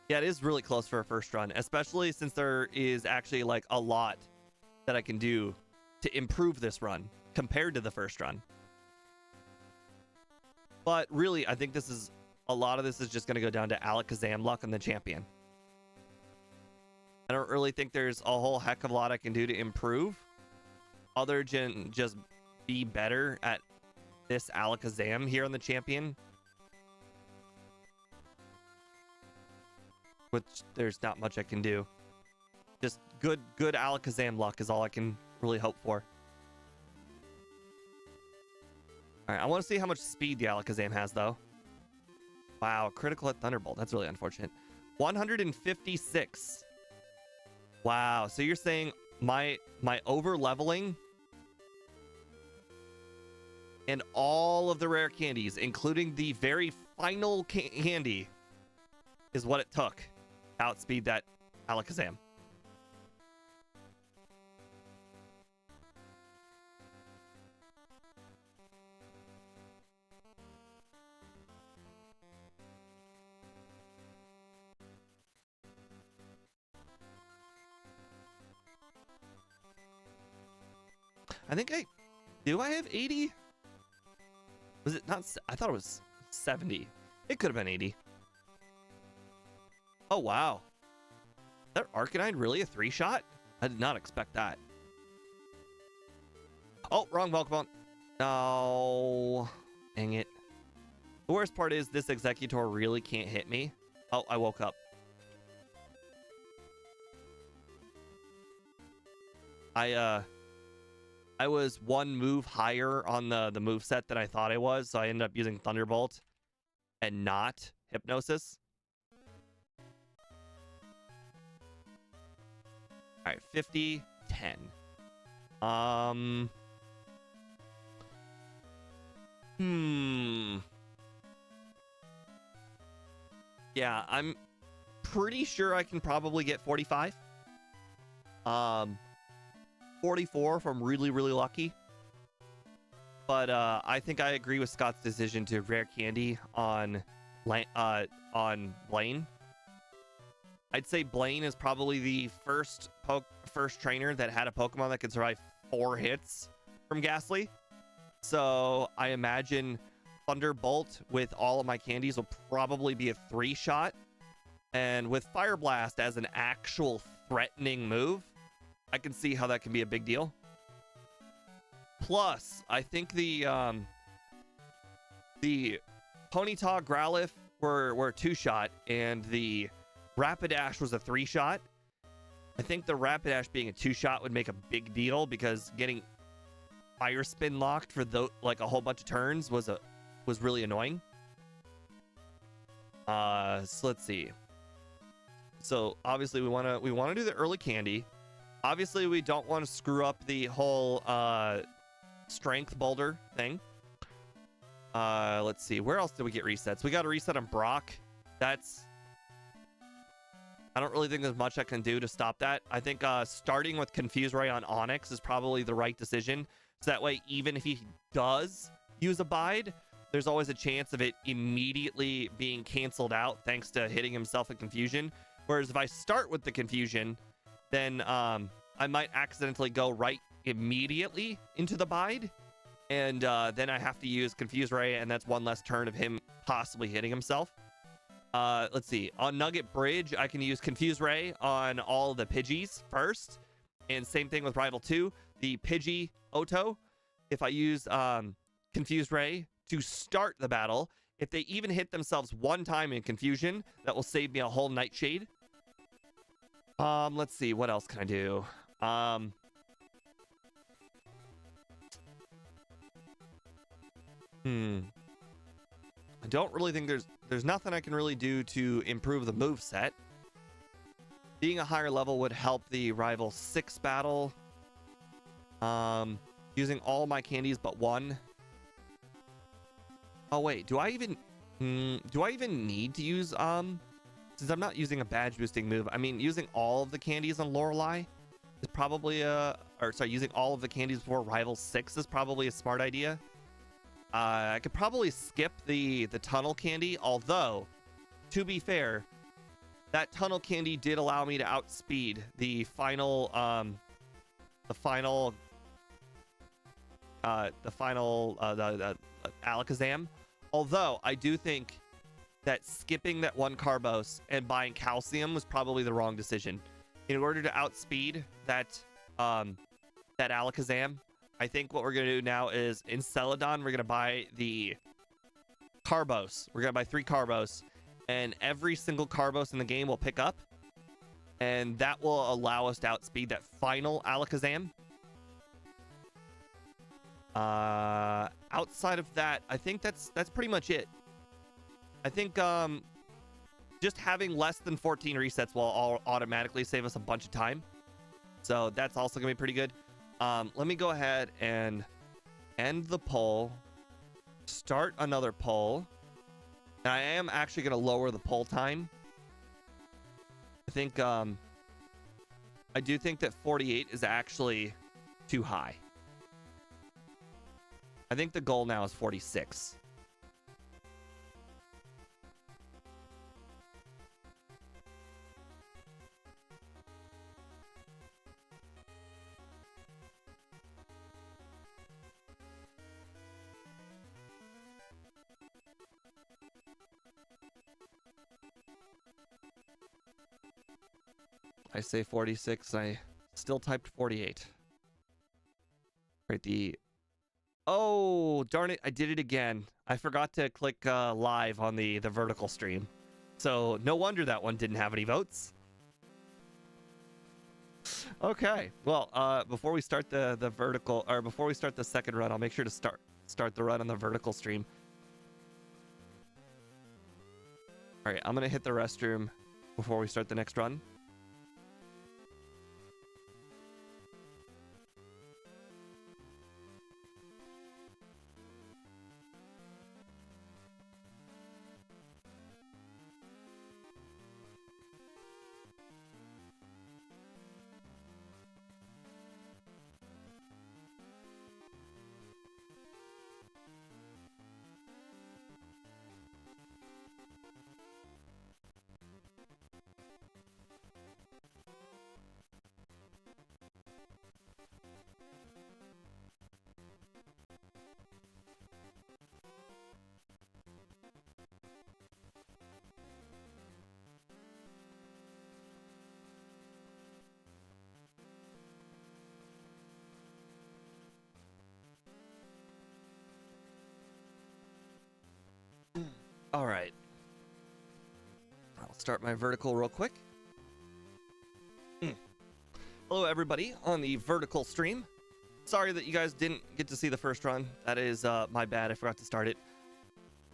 Yeah, it is really close for a first run, especially since there is actually like a lot that I can do to improve this run compared to the first run. But really, I think a lot of this is just going to go down to Alakazam luck on the champion. I don't really think there's a whole heck of a lot I can do to improve, other than just be better at this Alakazam here on the champion. Which there's not much I can do. Just good Alakazam luck is all I can really hope for. Alright, I want to see how much speed the Alakazam has, though. Wow, critical hit Thunderbolt. That's really unfortunate. 156. Wow, so you're saying my over-leveling and all of the rare candies, including the very final candy, is what it took to outspeed that Alakazam. I think do I have 80? Was it not? I thought it was 70. It could have been 80. Oh, wow. Is that Arcanine really a 3-shot? I did not expect that. Oh, wrong Pokemon. No. Dang it. The worst part is this Executor really can't hit me. Oh, I woke up. I was one move higher on the moveset than I thought I was, so I ended up using Thunderbolt and not Hypnosis. All right, 50, 10. Yeah, I'm pretty sure I can probably get 45. 44 if I'm really, really lucky. But I think I agree with Scott's decision to rare candy on Blaine. I'd say Blaine is probably the first trainer that had a Pokemon that could survive 4 hits from Gastly. So I imagine Thunderbolt with all of my candies will probably be a 3-shot. And with Fire Blast as an actual threatening move, I can see how that can be a big deal. Plus, I think the Ponyta, Growlithe were a 2-shot, and the Rapidash was a 3-shot. I think the Rapidash being a 2-shot would make a big deal, because getting Fire Spin locked for like a whole bunch of turns was really annoying. So let's see. So obviously we want to do the early candy. Obviously, we don't want to screw up the whole strength boulder thing. Let's see. Where else did we get resets? We got a reset on Brock. I don't really think there's much I can do to stop that. I think starting with Confuse Ray on Onix is probably the right decision. So that way, even if he does use Abide, there's always a chance of it immediately being canceled out thanks to hitting himself in Confusion. Whereas if I start with the Confusion, then I might accidentally go right immediately into the Bide, and then I have to use Confuse Ray, and that's one less turn of him possibly hitting himself. Let's see. On Nugget Bridge, I can use Confuse Ray on all the Pidgeys first. And same thing with Rival 2. The Pidgey Oto, if I use Confuse Ray to start the battle, if they even hit themselves one time in confusion, that will save me a whole Nightshade. Let's see. What else can I do? I don't really think there's nothing I can really do to improve the move set. Being a higher level would help the Rival 6 battle. Using all my candies but one. Oh wait, do I even need to use since I'm not using a badge boosting move, I mean using all of the candies on Lorelei is probably using all of the candies before Rival 6 is probably a smart idea. I could probably skip the tunnel candy, although to be fair, that tunnel candy did allow me to outspeed the final Alakazam. Although I do think that skipping that one Carbos and buying Calcium was probably the wrong decision. In order to outspeed that Alakazam, I think what we're gonna do now is in Celadon we're gonna buy the Carbos. We're gonna buy 3 Carbos, and every single Carbos in the game will pick up, and that will allow us to outspeed that final Alakazam. Outside of that, I think that's pretty much it. I think just having less than 14 resets will all automatically save us a bunch of time, so that's also gonna be pretty good. Let me go ahead and end the poll, start another poll, and I am actually gonna lower the poll time. I think I do think that 48 is actually too high. I think the goal now is 46. I say 46. I still typed 48. Right, oh, darn it, I did it again. I forgot to click live on the vertical stream. So no wonder that one didn't have any votes. Okay, well, before we start the vertical, or before we start the second run, I'll make sure to start the run on the vertical stream. All right, I'm gonna hit the restroom before we start the next run. All right. I'll start my vertical real quick. Hello, everybody on the vertical stream. Sorry that you guys didn't get to see the first run. That is my bad. I forgot to start it.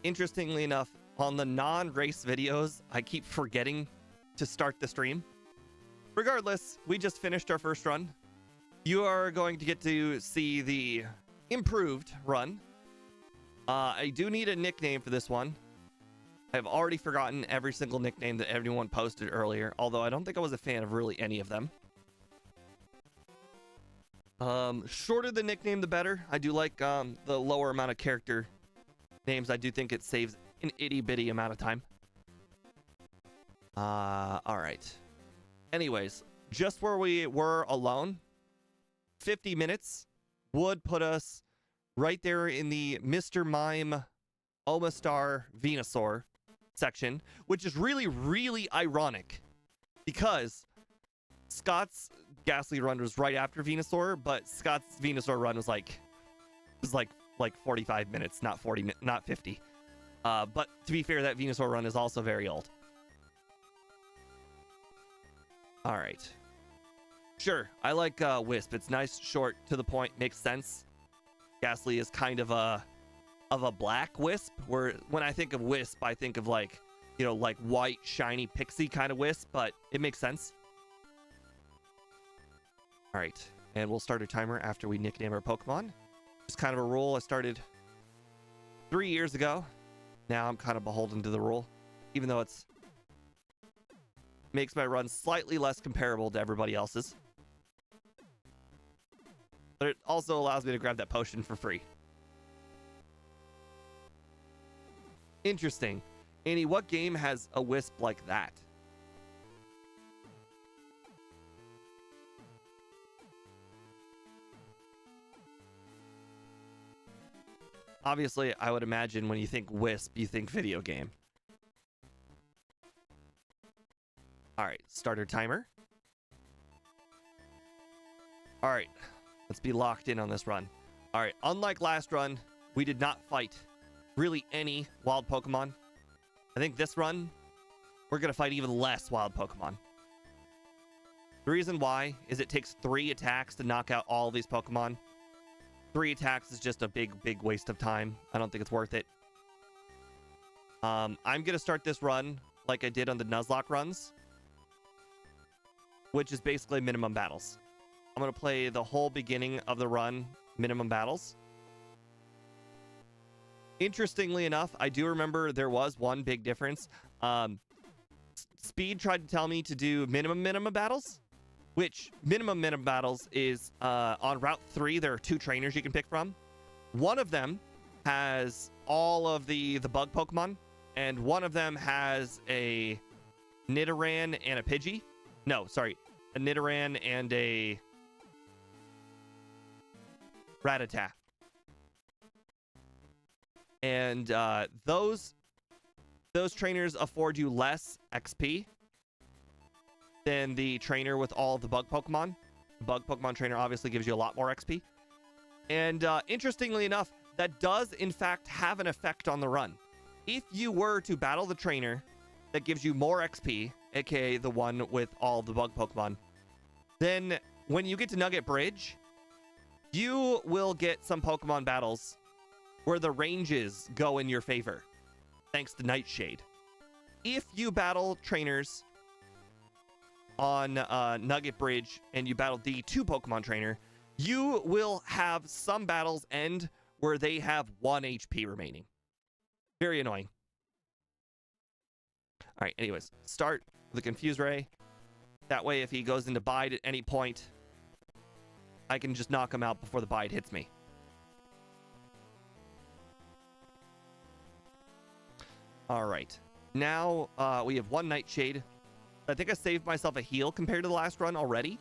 Interestingly enough, on the non-race videos, I keep forgetting to start the stream. Regardless, we just finished our first run. You are going to get to see the improved run. I do need a nickname for this one. I've already forgotten every single nickname that everyone posted earlier, although I don't think I was a fan of really any of them. Shorter the nickname, the better. I do like the lower amount of character names. I do think it saves an itty-bitty amount of time. All right. Anyways, just where we were alone, 50 minutes would put us right there in the Mr. Mime Omastar Venusaur section, which is really, really ironic because Scott's Gastly run was right after Venusaur, but Scott's Venusaur run was like 45 minutes, not 40, not 50. But to be fair, that Venusaur run is also very old. All right. Sure, I like Wisp. It's nice, short, to the point, makes sense. Gastly is kind of a black Wisp, where when I think of Wisp, I think of like, you know, like white, shiny, pixie kind of Wisp, but it makes sense. All right, and we'll start a timer after we nickname our Pokemon. It's kind of a rule I started 3 years ago. Now I'm kind of beholden to the rule, even though it's makes my run slightly less comparable to everybody else's. But it also allows me to grab that potion for free. Interesting. Annie, what game has a Wisp like that? Obviously, I would imagine when you think Wisp, you think video game. All right, starter timer. All right, let's be locked in on this run. All right, unlike last run, we did not fight really any wild Pokemon. I think this run, we're going to fight even less wild Pokemon. The reason why is it takes 3 attacks to knock out all of these Pokemon. 3 attacks is just a big waste of time. I don't think it's worth it. I'm going to start this run like I did on the Nuzlocke runs, which is basically minimum battles. I'm going to play the whole beginning of the run minimum battles. Interestingly enough, I do remember there was one big difference. Speed tried to tell me to do minimum battles, which minimum battles is on Route 3. There are 2 trainers you can pick from. One of them has all of the bug Pokemon, and one of them has a Nidoran and a Pidgey. No, sorry, a Nidoran and a Rattata. And those trainers afford you less XP than the trainer with all the bug Pokemon. The bug Pokemon trainer obviously gives you a lot more XP. And interestingly enough, that does in fact have an effect on the run. If you were to battle the trainer that gives you more XP, aka the one with all the bug Pokemon, then when you get to Nugget Bridge, you will get some Pokemon battles where the ranges go in your favor, thanks to Nightshade. If you battle trainers on Nugget Bridge and you battle the 2 Pokemon trainer, you will have some battles end where they have 1 HP remaining. Very annoying. All right, anyways, start with the Confuse Ray. That way, if he goes into Bide at any point, I can just knock him out before the Bide hits me. All right, now we have 1 Nightshade. I think I saved myself a heal compared to the last run already.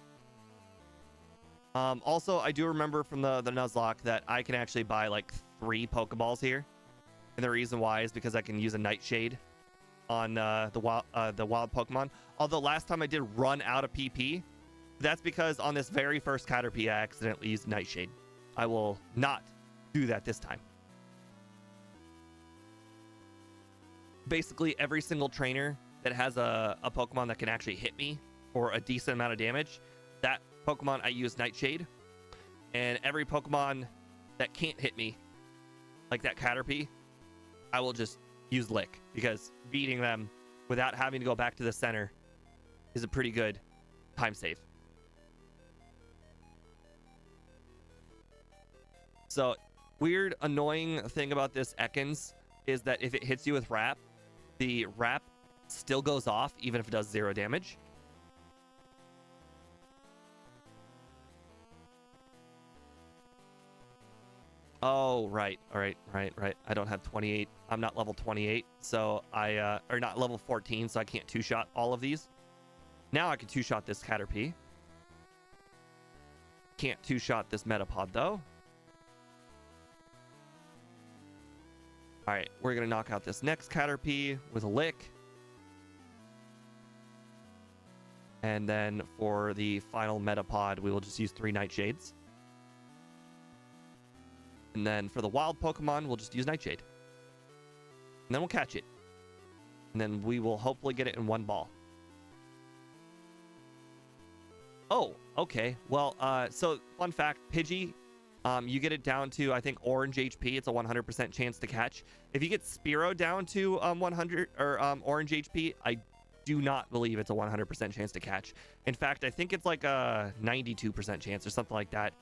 Also, I do remember from the Nuzlocke that I can actually buy like 3 Pokeballs here. And the reason why is because I can use a Nightshade on the wild Pokemon. Although last time I did run out of PP, that's because on this very first Caterpie, I accidentally used Nightshade. I will not do that this time. Basically, every single trainer that has a Pokemon that can actually hit me for a decent amount of damage, that Pokemon I use Nightshade. And every Pokemon that can't hit me, like that Caterpie, I will just use Lick, because beating them without having to go back to the center is a pretty good time save. So, weird, annoying thing about this Ekans is that if it hits you with Wrap, the Wrap still goes off even if it does 0 damage. Oh, right. All right. I don't have 28. I'm not level 28, so or not level 14, so I can't 2-shot all of these. Now I can 2-shot this Caterpie. Can't 2-shot this Metapod, though. All right, we're going to knock out this next Caterpie with a lick. And then for the final Metapod, we will just use 3 Nightshades. And then for the wild Pokemon, we'll just use Nightshade. And then we'll catch it. And then we will hopefully get it in 1 ball. Oh, okay. Well, so fun fact, Pidgey, you get it down to, I think, orange HP. It's a 100% chance to catch. If you get Spearow down to 100 or orange HP, I do not believe it's a 100% chance to catch. In fact, I think it's like a 92% chance or something like that.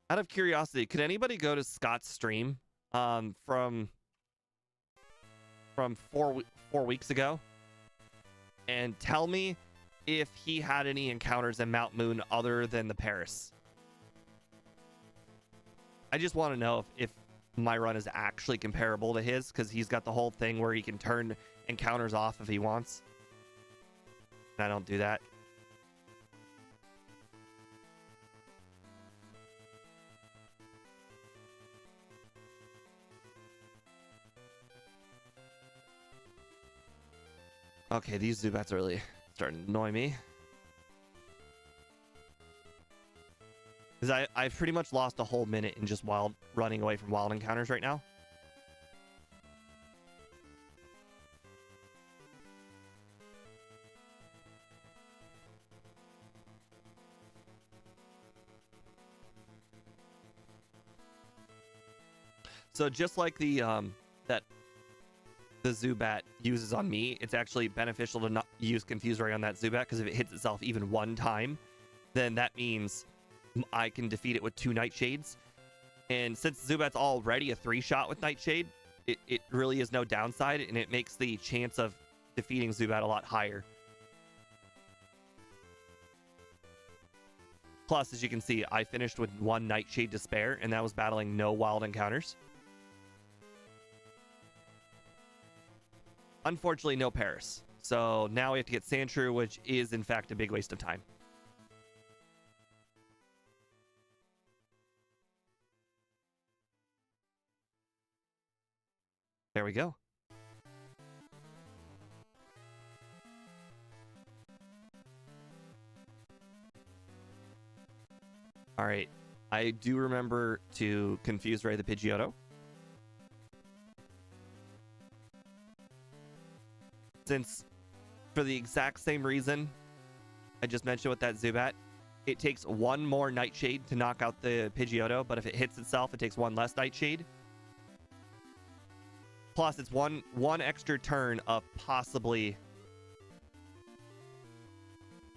Out of curiosity, could anybody go to Scott's stream from 4 weeks ago and tell me if he had any encounters in Mount Moon other than the Paris? I just want to know if my run is actually comparable to his, because he's got the whole thing where he can turn encounters off if he wants. And I don't do that. Okay, these Zubats are really starting to annoy me. Because I've pretty much lost a whole minute in just running away from wild encounters right now. So just like the Zubat uses on me, it's actually beneficial to not use Confuse Ray on that Zubat, because if it hits itself even 1 time, then that means I can defeat it with 2 Nightshades. And since Zubat's already a 3-shot with Nightshade, it really is no downside, and it makes the chance of defeating Zubat a lot higher. Plus, as you can see, I finished with 1 Nightshade to spare, and that was battling no wild encounters. Unfortunately, no Paris. So now we have to get Sandshrew, which is, in fact, a big waste of time. There we go. All right. I do remember to Confuse Ray the Pidgeotto. Since, for the exact same reason I just mentioned with that Zubat, it takes 1 more Nightshade to knock out the Pidgeotto, but if it hits itself, it takes 1 less Nightshade. Plus, it's one extra turn of possibly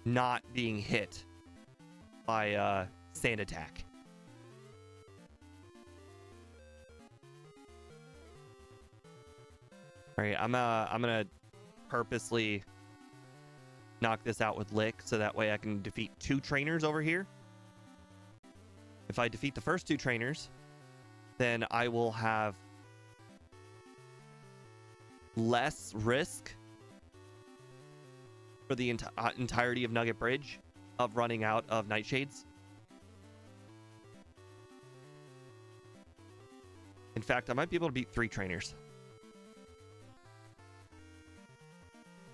not being hit by Sand Attack. All right, I'm gonna purposely knock this out with Lick, so that way I can defeat 2 trainers over here. If I defeat the first 2 trainers, then I will have less risk for the entirety of Nugget Bridge of running out of Nightshades. In fact, I might be able to beat 3 trainers.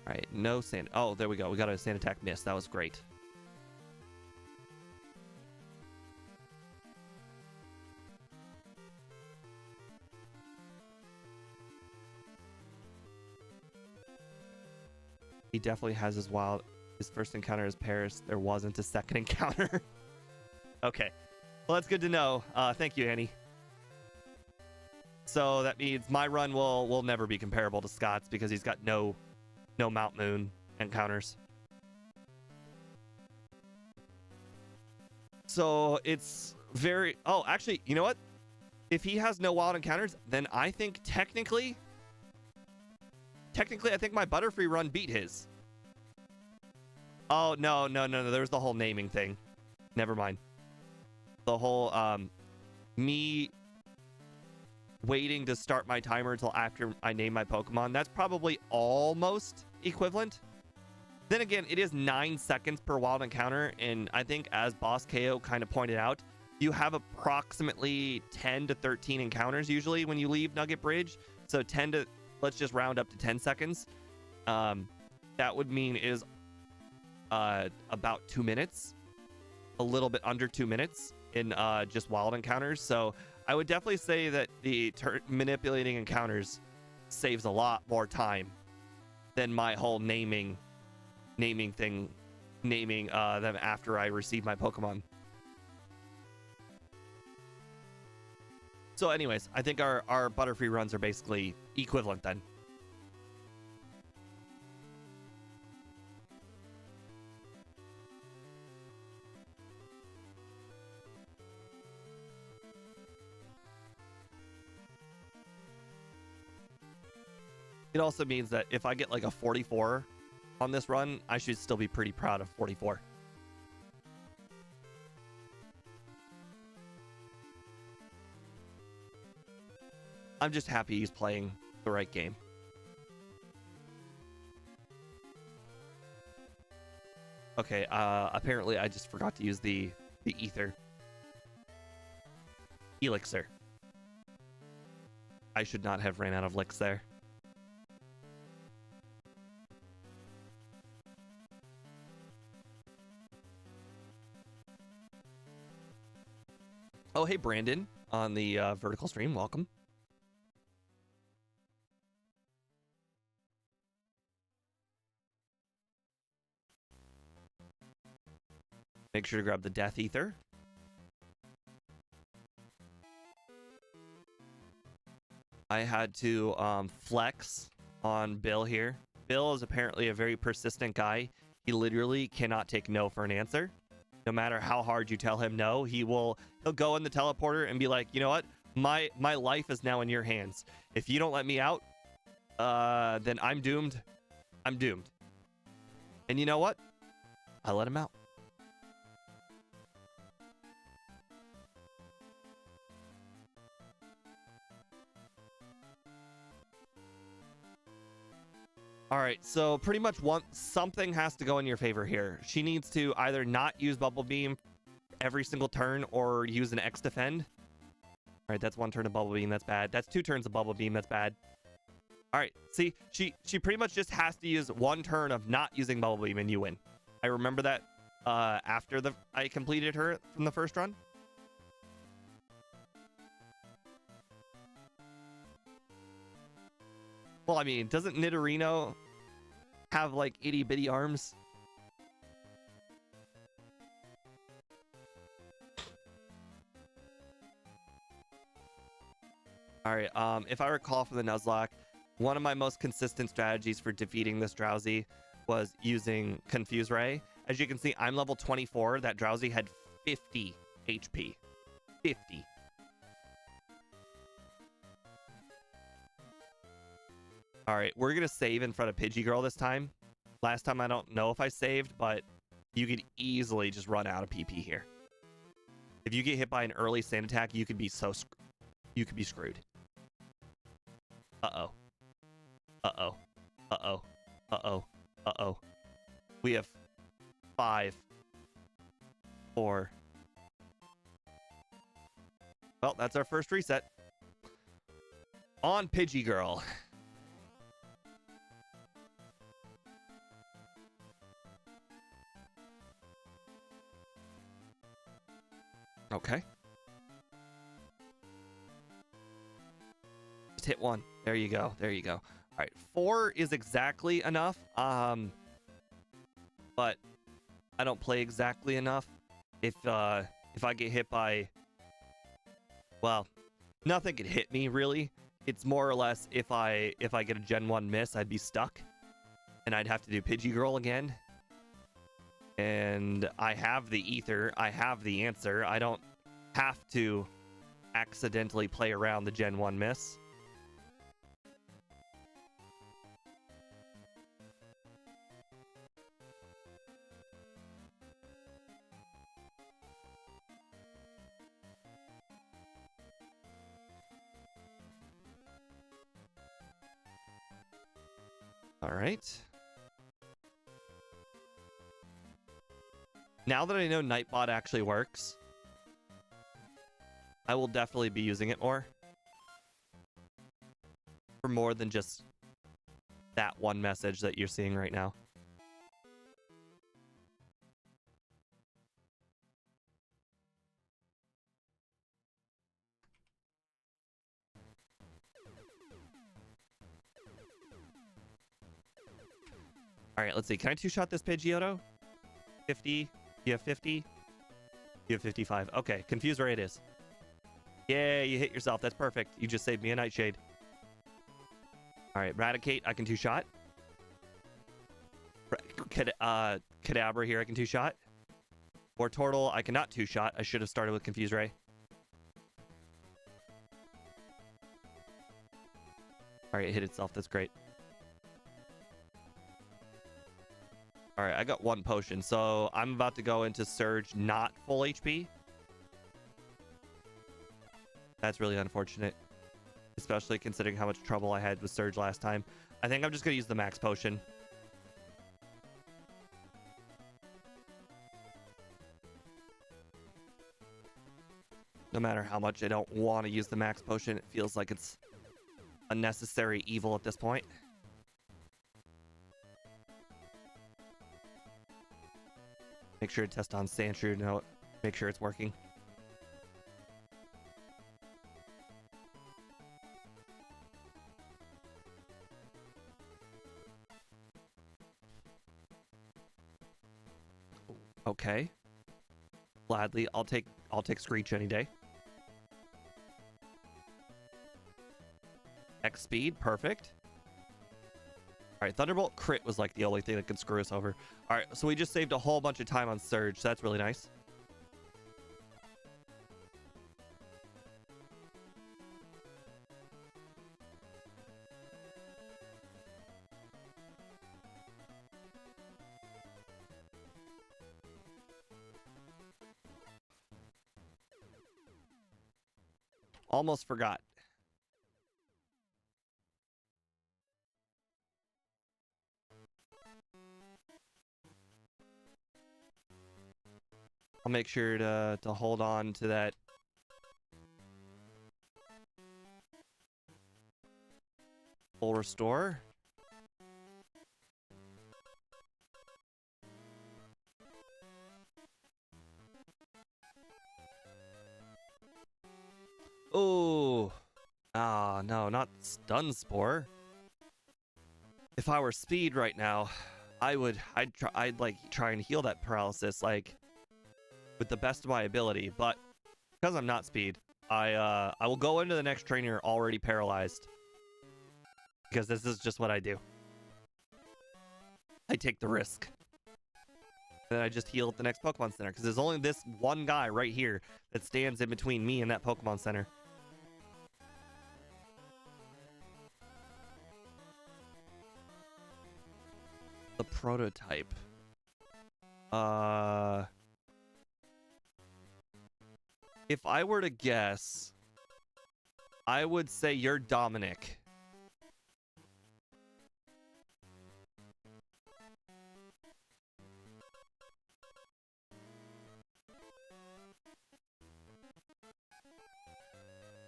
All right, no sand. Oh, there we go. We got a Sand Attack miss. That was great. He definitely has his first encounter is Paris. There wasn't a second encounter. Okay. Well, that's good to know. Thank you, Annie. So that means my run will never be comparable to Scott's, because he's got no Mount Moon encounters. So it's very... Oh, actually, you know what? If he has no wild encounters, then I think technically, I think my Butterfree run beat his. Oh, no. There's the whole naming thing. Never mind. The whole, me waiting to start my timer until after I name my Pokemon, that's probably almost equivalent. Then again, it is 9 seconds per wild encounter, and I think, as Boss KO kind of pointed out, you have approximately 10 to 13 encounters usually when you leave Nugget Bridge. So 10 to, let's just round up to 10 seconds. That would mean is about 2 minutes, a little bit under 2 minutes in just wild encounters. So I would definitely say that the manipulating encounters saves a lot more time than my whole naming them after I receive my Pokemon. So anyways, I think our Butterfree runs are basically equivalent then. It also means that if I get like a 44 on this run, I should still be pretty proud of 44. I'm just happy he's playing the right game. Okay, apparently I just forgot to use the ether. Elixir. I should not have ran out of licks there. Oh, hey, Brandon on the vertical stream. Welcome. Make sure to grab the Death Ether. I had to flex on Bill here. Bill is apparently a very persistent guy. He literally cannot take no for an answer. No matter how hard you tell him no, he'll go in the teleporter and be like, you know what? My life is now in your hands. If you don't let me out, then I'm doomed. I'm doomed. And you know what? I let him out. All right, so pretty much something has to go in your favor here. She needs to either not use Bubble Beam every single turn or use an X defend. All right, that's 1 turn of Bubble Beam. That's bad. That's 2 turns of Bubble Beam. That's bad. All right, see, she pretty much just has to use 1 turn of not using Bubble Beam and you win. I remember that after I completed her from the first run. Well, I mean, doesn't Nidorino have like itty bitty arms? All right, if I recall from the Nuzlocke, one of my most consistent strategies for defeating this Drowsy was using Confuse Ray. As you can see, I'm level 24. That Drowsy had 50 HP. 50. All right, we're going to save in front of Pidgey Girl this time. Last time, I don't know if I saved, but you could easily just run out of PP here. If you get hit by an early sand attack, you could be screwed. Uh-oh. Uh-oh. Uh-oh. Uh-oh. Uh-oh. We have 5, 4. Well, that's our first reset. On Pidgey Girl. Okay. Just hit 1. There you go. There you go. All right. 4 is exactly enough. But I don't play exactly enough. If I get hit by, well, nothing could hit me really. It's more or less if I get a Gen 1 miss, I'd be stuck, and I'd have to do Pidgey Girl again. And I have the ether. I have the answer. I don't have to accidentally play around the Gen 1 miss. All right. Now that I know Nightbot actually works, I will definitely be using it more. For more than just that one message that you're seeing right now. All right, let's see. Can I two-shot this Pidgeotto? 50. You have 50? You have 55. Okay, confused where it is. Yeah, you hit yourself. That's perfect. You just saved me a Nightshade. All right, Raticate, I can two-shot. Kadabra here, I can two-shot. Or Tortle, I cannot two-shot. I should have started with Confuse Ray. All right, it hit itself. That's great. All right, I got one potion, so I'm about to go into Surge not full HP. That's really unfortunate, especially considering how much trouble I had with Surge last time. I think I'm just going to use the max potion. No matter how much I don't want to use the max potion, it feels like it's a necessary evil at this point. Make sure to test on Sandshrew to make sure it's working. Okay. Gladly, I'll take Screech any day. X speed, perfect. All right, Thunderbolt crit was like the only thing that could screw us over. All right, so we just saved a whole bunch of time on Surge, so that's really nice. Almost forgot. I'll make sure to hold on to that. Full restore. Oh. Ah, no, not Stun Spore. If I were Speed right now, I'd like try and heal that paralysis like with the best of my ability, but because I'm not Speed, I will go into the next trainer already paralyzed. Because this is just what I do. I take the risk. And then I just heal at the next Pokemon Center. Because there's only this one guy right here that stands in between me and that Pokemon Center. The prototype. If I were to guess, I would say you're Dominic.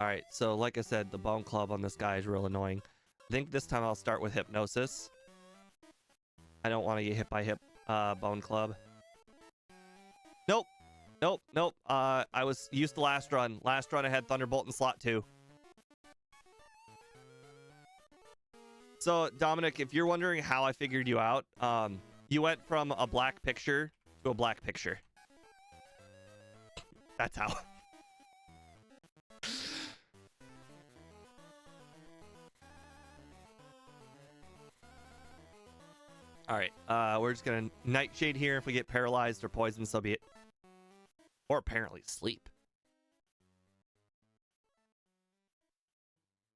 Alright, so like I said, the Bone Club on this guy is real annoying. I think this time I'll start with Hypnosis. I don't want to get hit by Bone Club. Nope. Nope, nope. I was used to last run. Last run I had Thunderbolt in slot 2. So, Dominic, if you're wondering how I figured you out, you went from a black picture to a black picture. That's how. Alright, we're just gonna Nightshade here. If we get paralyzed or poisoned, so be it. Or apparently sleep.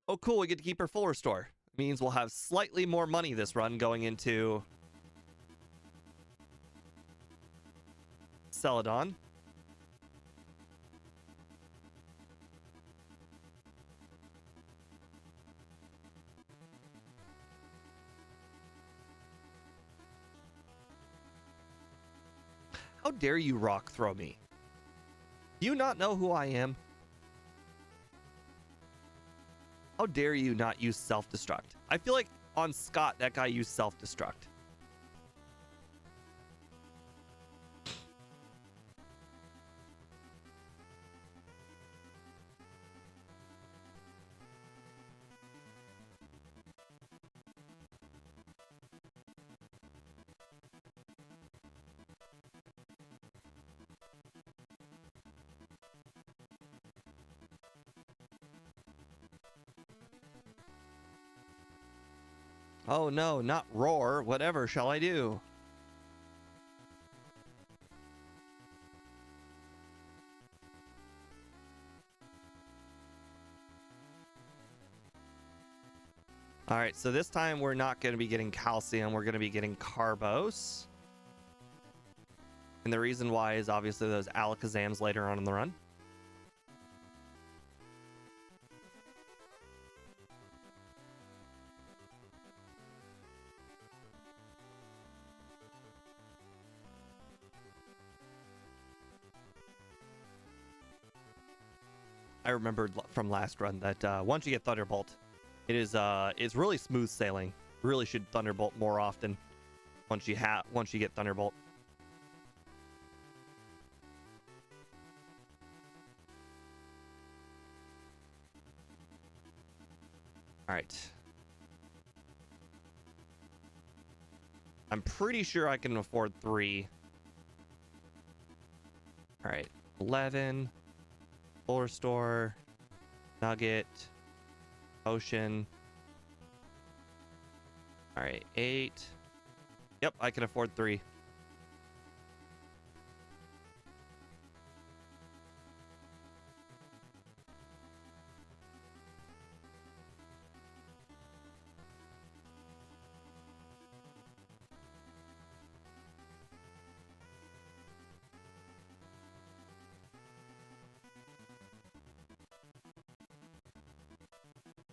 Oh, cool. We get to keep her full restore. Means we'll have slightly more money this run going into Celadon. How dare you rock throw me? Do you not know who I am? How dare you not use self-destruct? I feel like on Scott, that guy used self-destruct. Oh no, not roar. Whatever shall I do? All right, so this time we're not going to be getting calcium. We're going to be getting carbos. And the reason why is obviously those alakazams later on in the run. I remembered from last run that once you get Thunderbolt, it's really smooth sailing. Really should Thunderbolt more often once you get Thunderbolt. All right. I'm pretty sure I can afford 3. All right, 11. Full restore, nugget, potion. All right, 8. Yep, I can afford 3.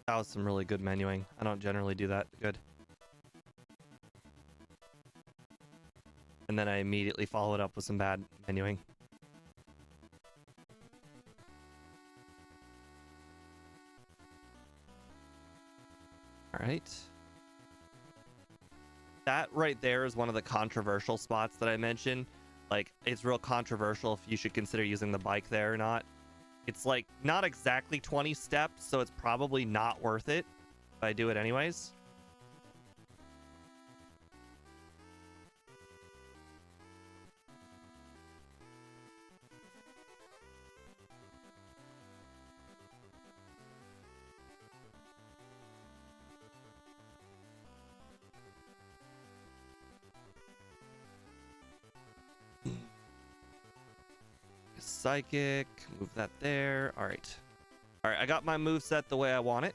That was some really good menuing. I don't generally do that good. And then I immediately follow it up with some bad menuing. All right. That right there is one of the controversial spots that I mentioned. Like, it's real controversial if you should consider using the bike there or not. It's like not exactly 20 steps, so it's probably not worth it, but I do it anyways. Psychic, move that there. All right, I got my move set the way I want it.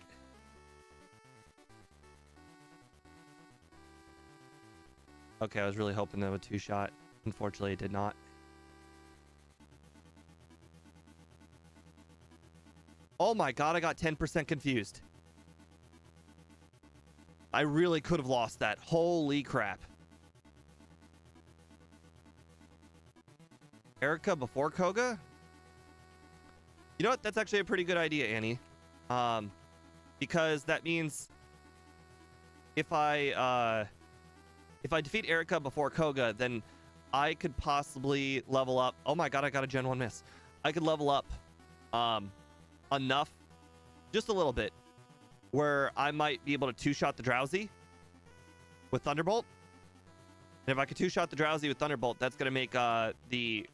Okay, I was really hoping that would 2-shot. Unfortunately, it did not. Oh my god, I got 10% confused. I really could have lost that. Holy crap. Erica before Koga? You know what? That's actually a pretty good idea, Annie. Because that means if I defeat Erica before Koga, then I could possibly level up. Oh my god, I got a Gen 1 miss. I could level up enough, just a little bit, where I might be able to 2-shot the Drowsy with Thunderbolt. And if I could 2-shot the Drowsy with Thunderbolt, that's going to make the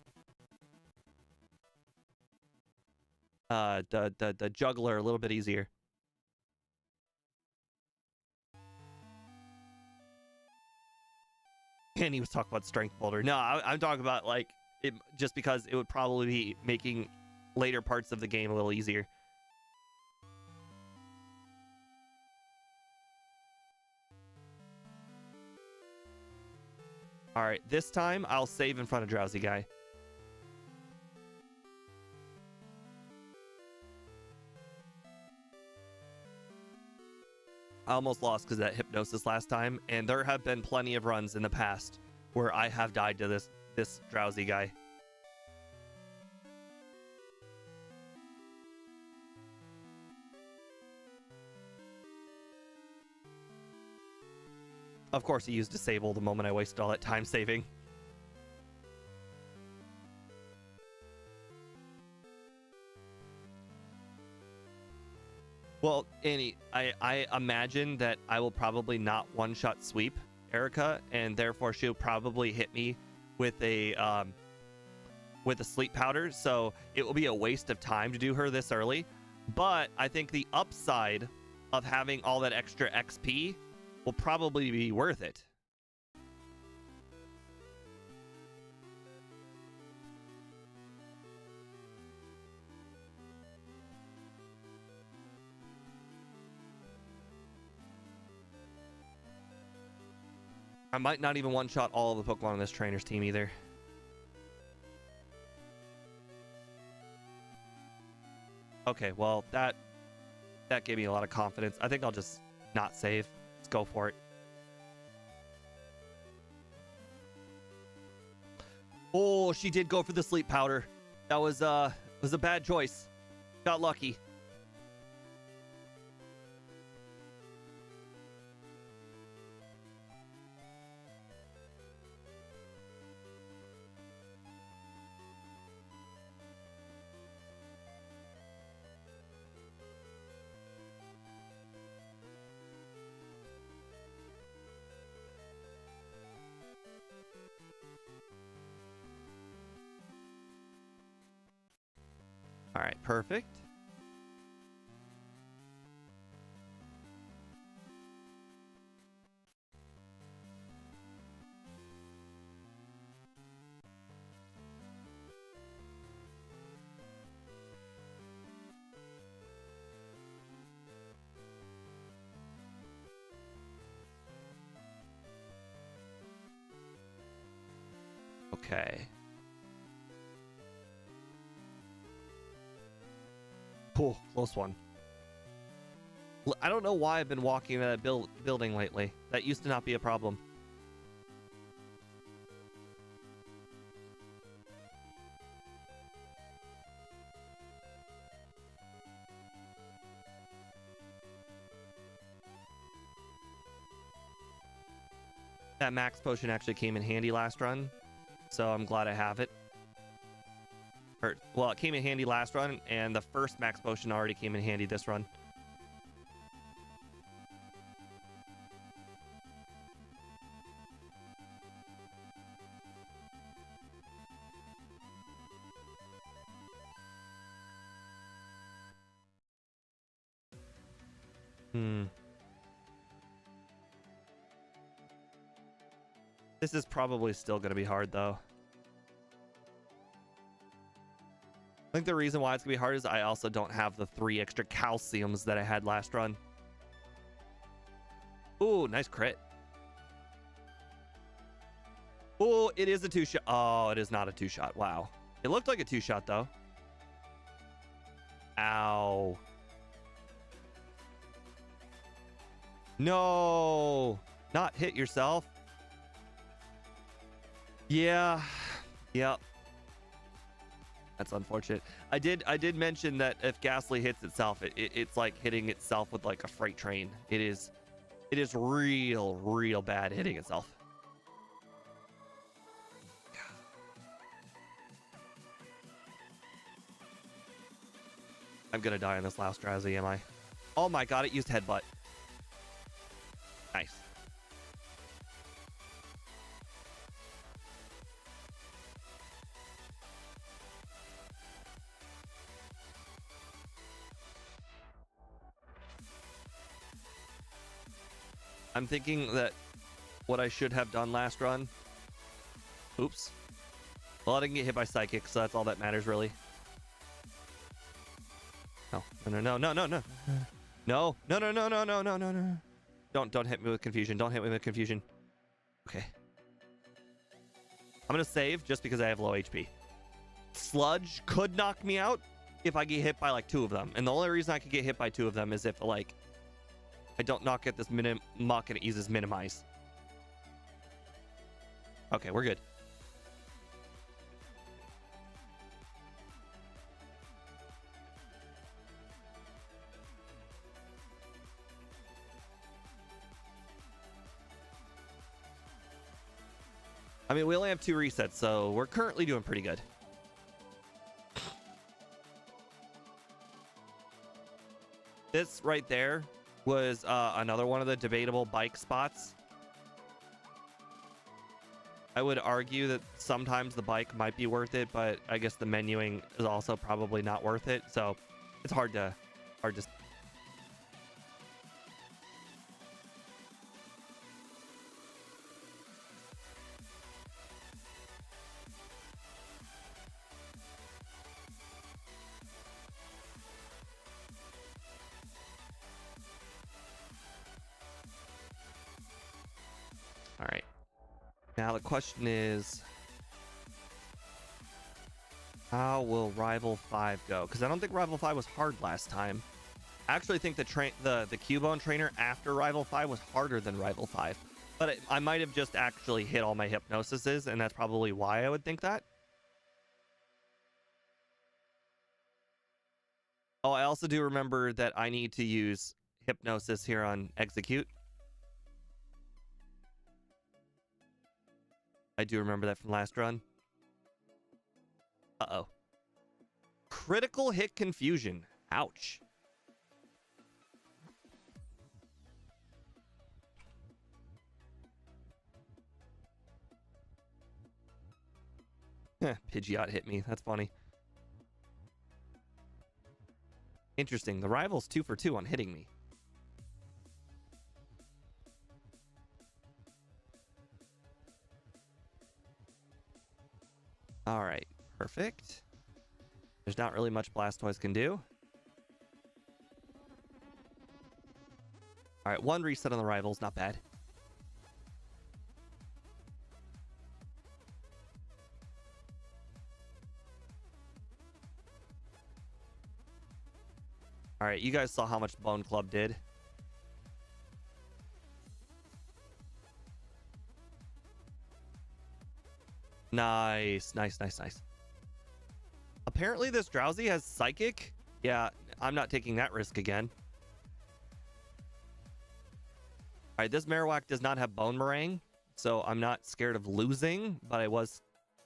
juggler a little bit easier. And he was talking about strength boulder. No, I'm talking about like it, just because it would probably be making later parts of the game a little easier. All right, this time I'll save in front of Drowsy Guy. I almost lost because of that hypnosis last time, and there have been plenty of runs in the past where I have died to this Drowsy Guy. Of course, he used disable the moment I wasted all that time saving. Well, Annie, I imagine that I will probably not one-shot sweep Erica, and therefore she'll probably hit me with a sleep powder, so it will be a waste of time to do her this early. But I think the upside of having all that extra XP will probably be worth it. I might not even one-shot all of the Pokemon on this trainer's team either. Okay, well, that gave me a lot of confidence. I think I'll just not save. Let's go for it. Oh, she did go for the sleep powder. That was a bad choice. Got lucky. All right, perfect. Okay. Oh, close one. I don't know why I've been walking in that building lately. That used to not be a problem. That max potion actually came in handy last run, so I'm glad I have it. Well, it came in handy last run, and the first max potion already came in handy this run. This is probably still going to be hard, though. I think the reason why it's going to be hard is I also don't have the 3 extra calciums that I had last run. Ooh, nice crit. Oh, it is a 2-shot. Oh, it is not a 2-shot. Wow. It looked like a 2-shot, though. Ow. No. Not hit yourself. Yeah. Yep. That's unfortunate. I did mention that if Gastly hits itself, it's like hitting itself with like a freight train. It is real bad hitting itself. I'm gonna die on this last drowsy, am I? Oh my god, it used headbutt. Nice. I'm thinking that what I should have done last run. Oops. Well, I didn't get hit by Psychic, so that's all that matters, really. No. No. Don't hit me with confusion. Don't hit me with confusion. Okay. I'm gonna save just because I have low HP. Sludge could knock me out if I get hit by like 2 of them. And the only reason I could get hit by 2 of them is if like I don't not get this muck and it uses minimize. Okay, we're good. I mean, we only have 2 resets, so we're currently doing pretty good. This right there was another one of the debatable bike spots. I would argue that sometimes the bike might be worth it, but I guess the menuing is also probably not worth it. So it's hard to. All right. Now the question is, how will Rival 5 go? Because I don't think Rival 5 was hard last time. I actually think the Cubone trainer after Rival 5 was harder than Rival 5. But I might have just actually hit all my hypnosises, and that's probably why I would think that. Oh, I also do remember that I need to use hypnosis here on execute. I do remember that from last run. Uh-oh. Critical hit confusion. Ouch. Pidgeot hit me. That's funny. Interesting. The rival's 2 for 2 on hitting me. All right. Perfect. There's not really much Blastoise can do. All right. 1 reset on the rivals. Not bad. All right. You guys saw how much Bone Club did. Nice. Apparently this Drowsy has Psychic. Yeah, I'm not taking that risk again. All right, this Marowak does not have Bone Meringue, so I'm not scared of losing, but I was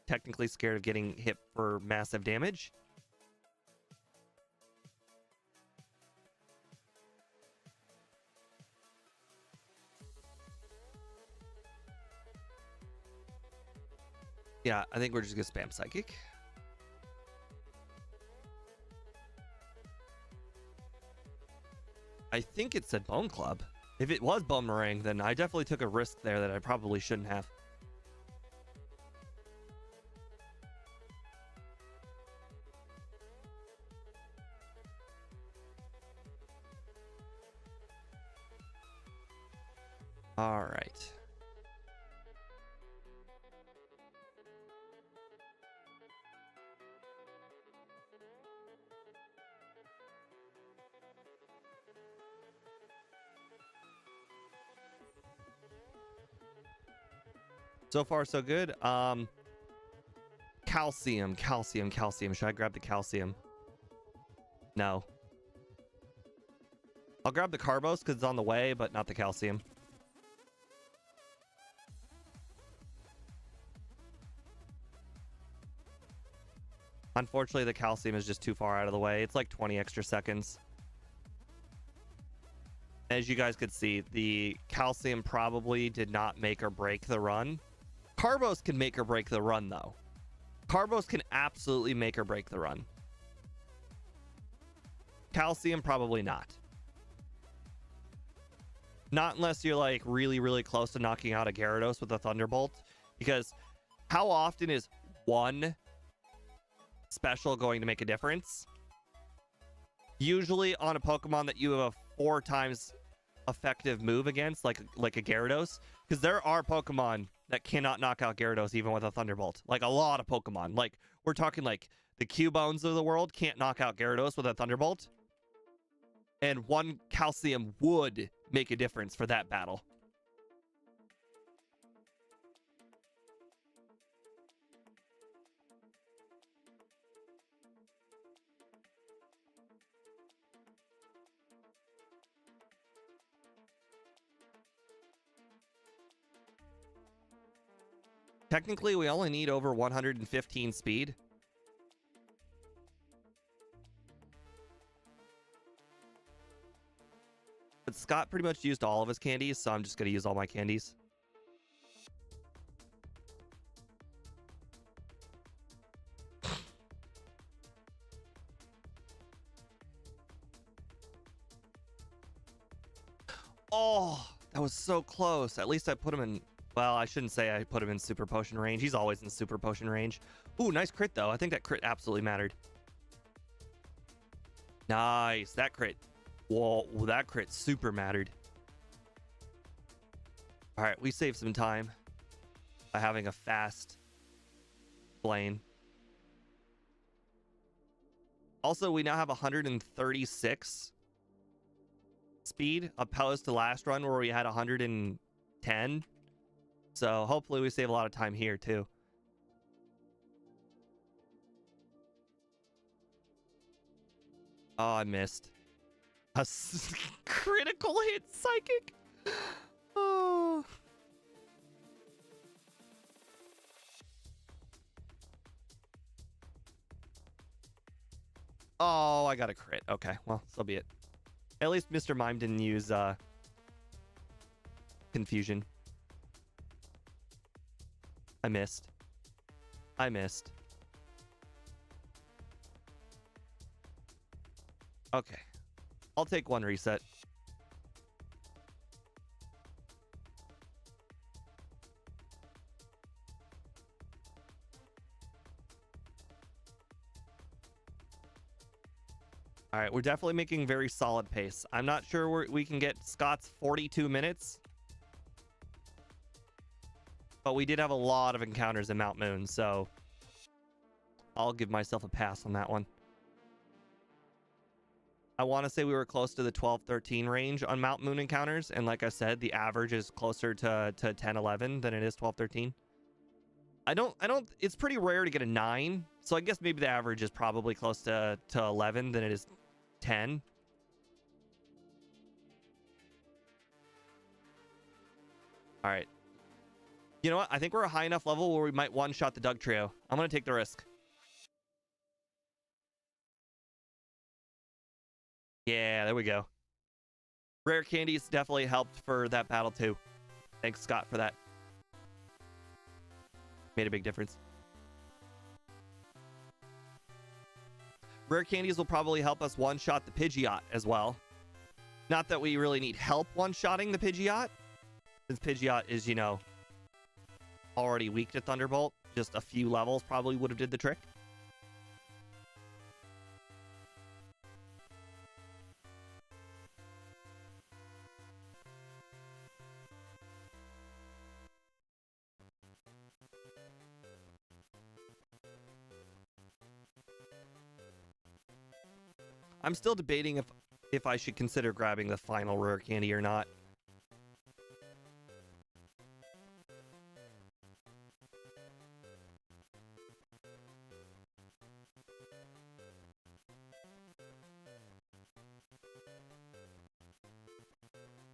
technically scared of getting hit for massive damage. Yeah, I think we're just gonna spam Psychic. I think it said Bone Club. If it was Bone Meringue, then I definitely took a risk there that I probably shouldn't have. All right. So far, so good. Calcium. Should I grab the calcium? No. I'll grab the Carbos because it's on the way, but not the calcium. Unfortunately, the calcium is just too far out of the way. It's like 20 extra seconds. As you guys could see, the calcium probably did not make or break the run. Carbos can make or break the run, though. Carbos can absolutely make or break the run. Calcium, probably not. Not unless you're like really, really close to knocking out a Gyarados with a Thunderbolt. Because how often is one special going to make a difference? Usually on a Pokemon that you have a 4 times effective move against, like a Gyarados. Because there are Pokemon that cannot knock out Gyarados even with a Thunderbolt. Like a lot of Pokemon. Like we're talking like the Cubones of the world can't knock out Gyarados with a Thunderbolt. And 1 calcium would make a difference for that battle. Technically, we only need over 115 speed. But Scott pretty much used all of his candies, so I'm just going to use all my candies. Oh, that was so close. At least I put him in... Well, I shouldn't say I put him in super potion range. He's always in super potion range. Ooh, nice crit, though. I think that crit absolutely mattered. Nice. That crit. Whoa, that crit super mattered. All right, we saved some time by having a fast lane. Also, we now have 136 speed opposed to last run where we had 110. So hopefully we save a lot of time here too. Oh, I missed. A critical hit psychic. Oh. Oh, I got a crit. Okay, well, so be it. At least Mr. Mime didn't use confusion. I missed. I missed. Okay. I'll take one reset. All right, we're definitely making very solid pace. I'm not sure we can get Scott's 42 minutes. But we did have a lot of encounters in Mount Moon, so I'll give myself a pass on that one. I want to say we were close to the 12-13 range on Mount Moon encounters, and like I said, the average is closer to 10-11 than it is 12-13. It's pretty rare to get a 9, so I guess maybe the average is probably close to 11 than it is 10. All right. You know what? I think we're a high enough level where we might one-shot the Doug trio. I'm going to take the risk. Yeah, there we go. Rare candies definitely helped for that battle too. Thanks, Scott, for that. Made a big difference. Rare candies will probably help us one-shot the Pidgeot as well. Not that we really need help one-shotting the Pidgeot, since Pidgeot is, you know, already weak to Thunderbolt. Just a few levels probably would have did the trick. I'm still debating if I should consider grabbing the final rare candy or not.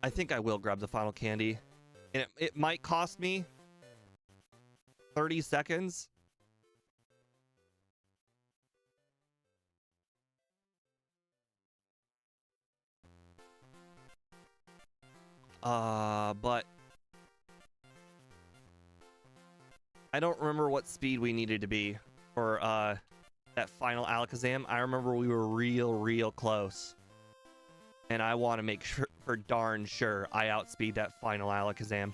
I think I will grab the final candy. And it might cost me 30 seconds. But I don't remember what speed we needed to be for that final Alakazam. I remember we were real close. And I want to make sure, for darn sure, I outspeed that final Alakazam.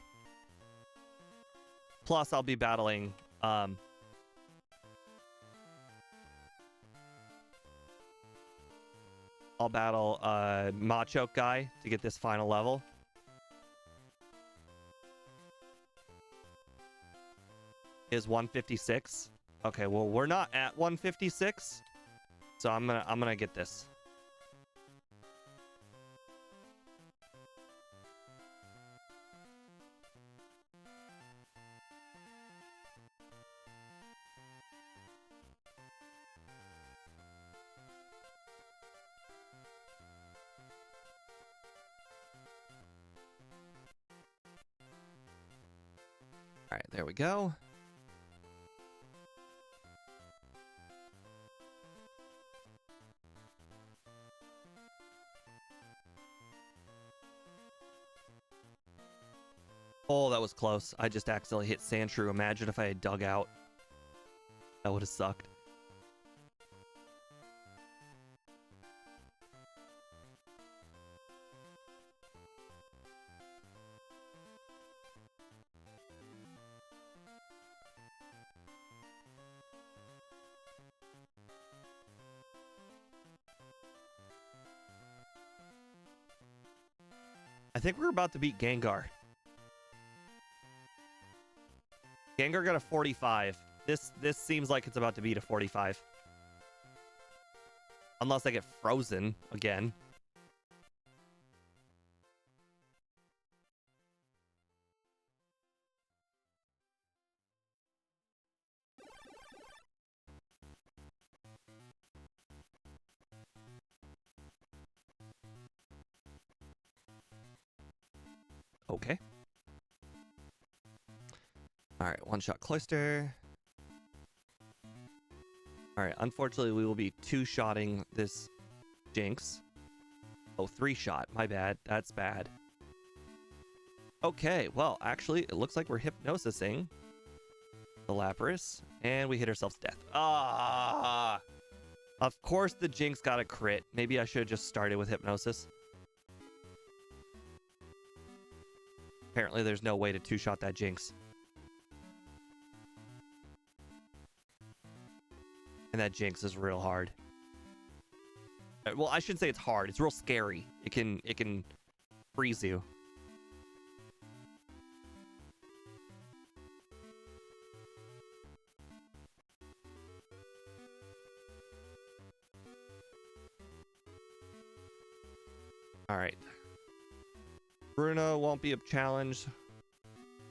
Plus, I'll be battling I'll battle Machoke guy to get this final level. Is 156. Okay, well, we're not at 156. So I'm gonna get this. All right, there we go. Oh, that was close. I just accidentally hit Sandshrew. Imagine if I had dug out. That would have sucked. I think we're about to beat Gengar. Gengar got a 45. This seems like it's about to beat a 45. Unless I get frozen again. Okay. All right, one-shot Cloyster. All right, unfortunately, we will be two-shotting this Jinx. Oh, three-shot. My bad. That's bad. Okay, well, actually, it looks like we're hypnosising the Lapras, and we hit ourselves to death. Ah! Of course the Jinx got a crit. Maybe I should have just started with Hypnosis. Apparently, there's no way to two-shot that Jinx. And that Jinx is real hard. Well, I shouldn't say it's hard. It's real scary. It can freeze you. All right. Bruno won't be a challenge.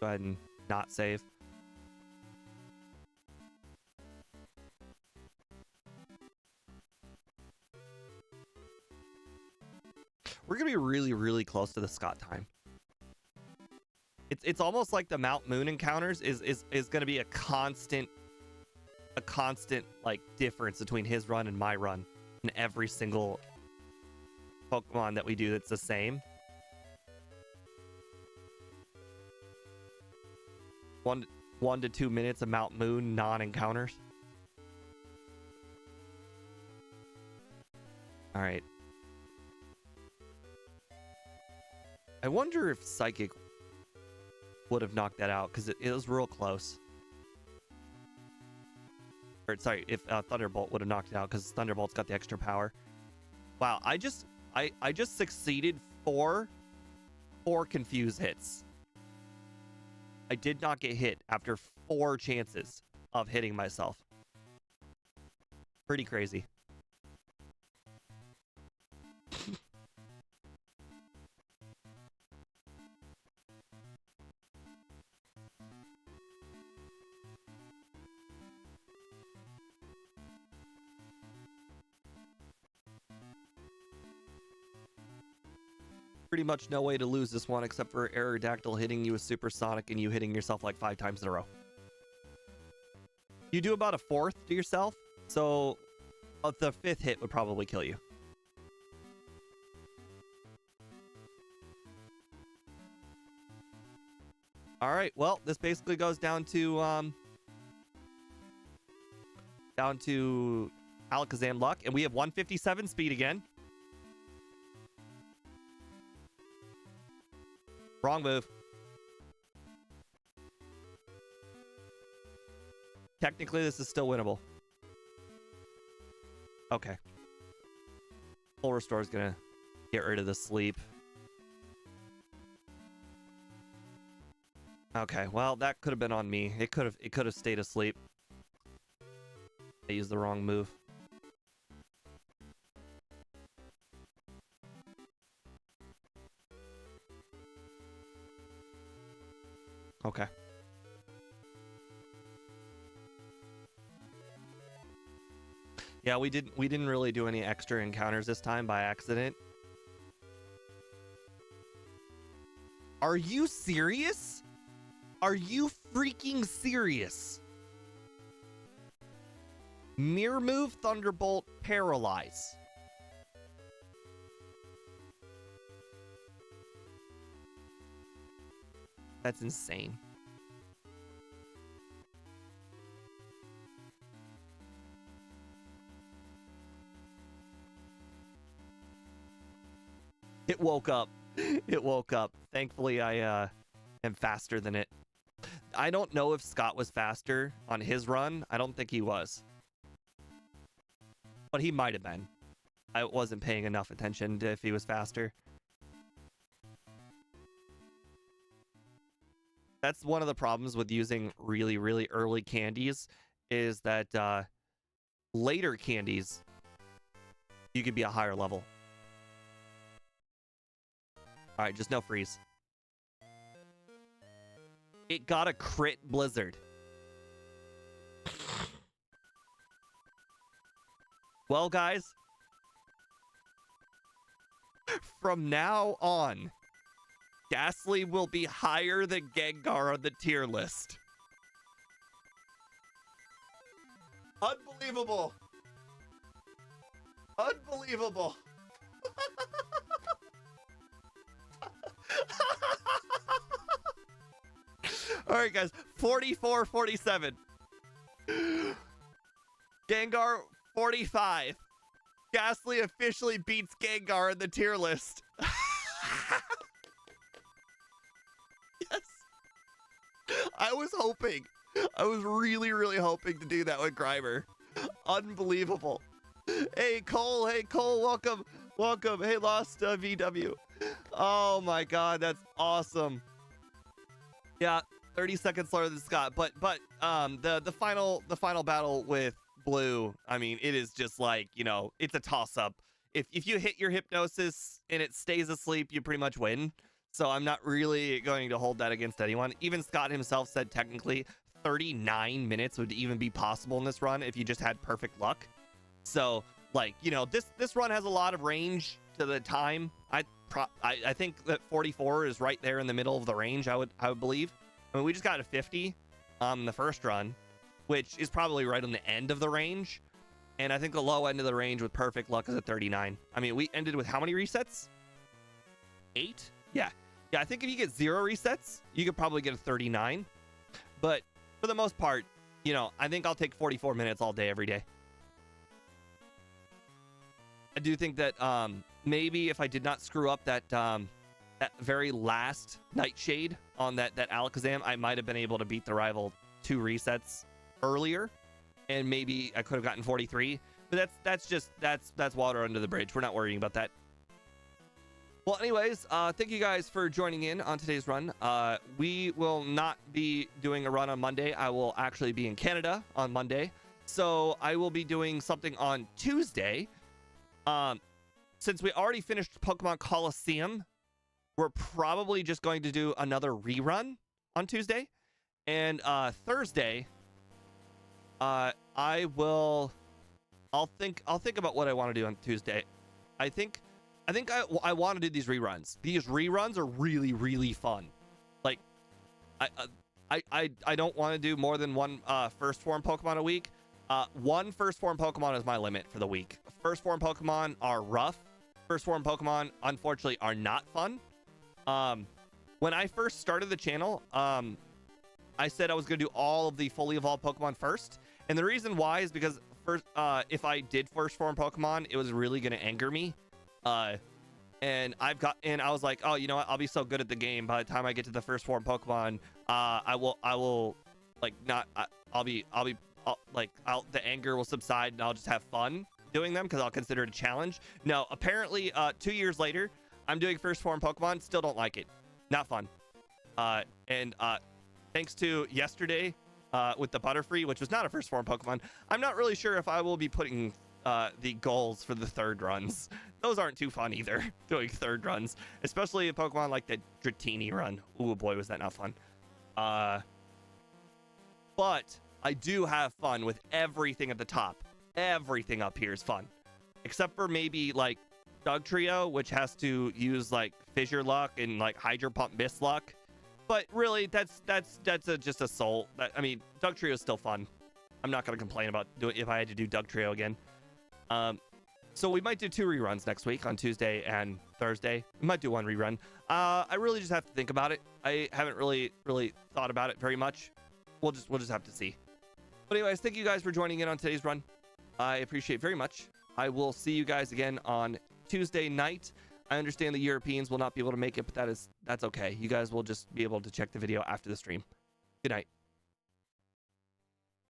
Go ahead and not save. We're gonna be really, really close to the Scott time. It's almost like the Mount Moon encounters is gonna be a constant like difference between his run and my run in every single Pokemon that we do that's the same. 1 to 2 minutes of Mount Moon non-encounters. All right. I wonder if Psychic would have knocked that out, because it was real close. Or sorry, if Thunderbolt would have knocked it out, because Thunderbolt's got the extra power. Wow, I just succeeded four confuse hits. I did not get hit after 4 chances of hitting myself. Pretty crazy. Pretty much no way to lose this one except for Aerodactyl hitting you with Supersonic and you hitting yourself like 5 times in a row. You do about a 4th to yourself, so the 5th hit would probably kill you. All right, well, this basically goes down to Alakazam luck, and we have 157 speed again. Wrong move. Technically, this is still winnable. Okay. Full Restore is gonna get rid of the sleep. Okay, well, that could have been on me. It could have stayed asleep. I used the wrong move. Okay. Yeah, we didn't really do any extra encounters this time by accident. Are you serious? Are you freaking serious? Mirror move, Thunderbolt, Paralyze. That's insane. It woke up. It woke up. Thankfully, I am faster than it. I don't know if Scott was faster on his run. I don't think he was. But he might have been. I wasn't paying enough attention to if he was faster. That's one of the problems with using really, really early candies is that later candies, you could be a higher level. All right, just no freeze. It got a crit blizzard. Well, guys, from now on, Gastly will be higher than Gengar on the tier list. Unbelievable. Unbelievable. All right, guys. 44-47. Gengar 45. Gastly officially beats Gengar in the tier list. Yes. I was hoping. I was really, really hoping to do that with Grimer. Unbelievable. Hey, Cole. Hey, Cole. Welcome. Welcome. Hey, Lost VW. Oh, my God. That's awesome. Yeah. 30 seconds slower than Scott, but the final battle with Blue, I mean, it is just like, you know, it's a toss up. If you hit your hypnosis and it stays asleep, you pretty much win. So I'm not really going to hold that against anyone. Even Scott himself said technically 39 minutes would even be possible in this run if you just had perfect luck. So like, you know, this run has a lot of range to the time. I think that 44 is right there in the middle of the range. I would believe. I mean, we just got a 50 the first run, which is probably right on the end of the range. And I think the low end of the range with perfect luck is a 39. I mean, we ended with how many resets? 8? Yeah. Yeah, I think if you get 0 resets, you could probably get a 39. But for the most part, you know, I think I'll take 44 minutes all day, every day. I do think that maybe if I did not screw up that very last Nightshade on that Alakazam, I might have been able to beat the rival 2 resets earlier, and maybe I could have gotten 43. But that's water under the bridge. We're not worrying about that. Well, anyways, thank you guys for joining in on today's run. We will not be doing a run on Monday. I will actually be in Canada on Monday, so I will be doing something on Tuesday. Since we already finished Pokemon Coliseum, we're probably just going to do another rerun on Tuesday. And Thursday, I'll think about what I want to do on Tuesday. I think I want to do these reruns. These reruns are really, really fun. Like, I don't want to do more than one first form Pokemon a week. One first form Pokemon is my limit for the week. First form Pokemon are rough. First form Pokemon, unfortunately, are not fun. When I first started the channel, I said I was going to do all of the fully evolved Pokemon first. And the reason why is because first, if I did first form Pokemon, it was really going to anger me. And I was like, oh, you know what? I'll be so good at the game. By the time I get to the first form Pokemon, the anger will subside and I'll just have fun doing them because I'll consider it a challenge. No, apparently, 2 years later, I'm doing first form Pokemon. Still don't like it. Not fun. Thanks to yesterday, with the Butterfree, which was not a first form Pokemon, I'm not really sure if I will be putting the goals for the third runs. Those aren't too fun either, doing third runs, especially a Pokemon like the Dratini run. Ooh, boy, was that not fun. But I do have fun with everything at the top. Everything up here is fun, except for maybe like Doug Trio, which has to use like Fissure Luck and like Hydro Pump Mist Luck. But really, that's just a soul. I mean, Doug Trio is still fun. I'm not gonna complain about doing if I had to do Doug Trio again. So we might do 2 reruns next week on Tuesday and Thursday. We might do 1 rerun. I really just have to think about it. I haven't really thought about it very much. We'll just have to see. But anyways, thank you guys for joining in on today's run. I appreciate very much. I will see you guys again on Tuesday night. I understand the Europeans will not be able to make it, but that's okay. You guys will just be able to check the video after the stream. Good night.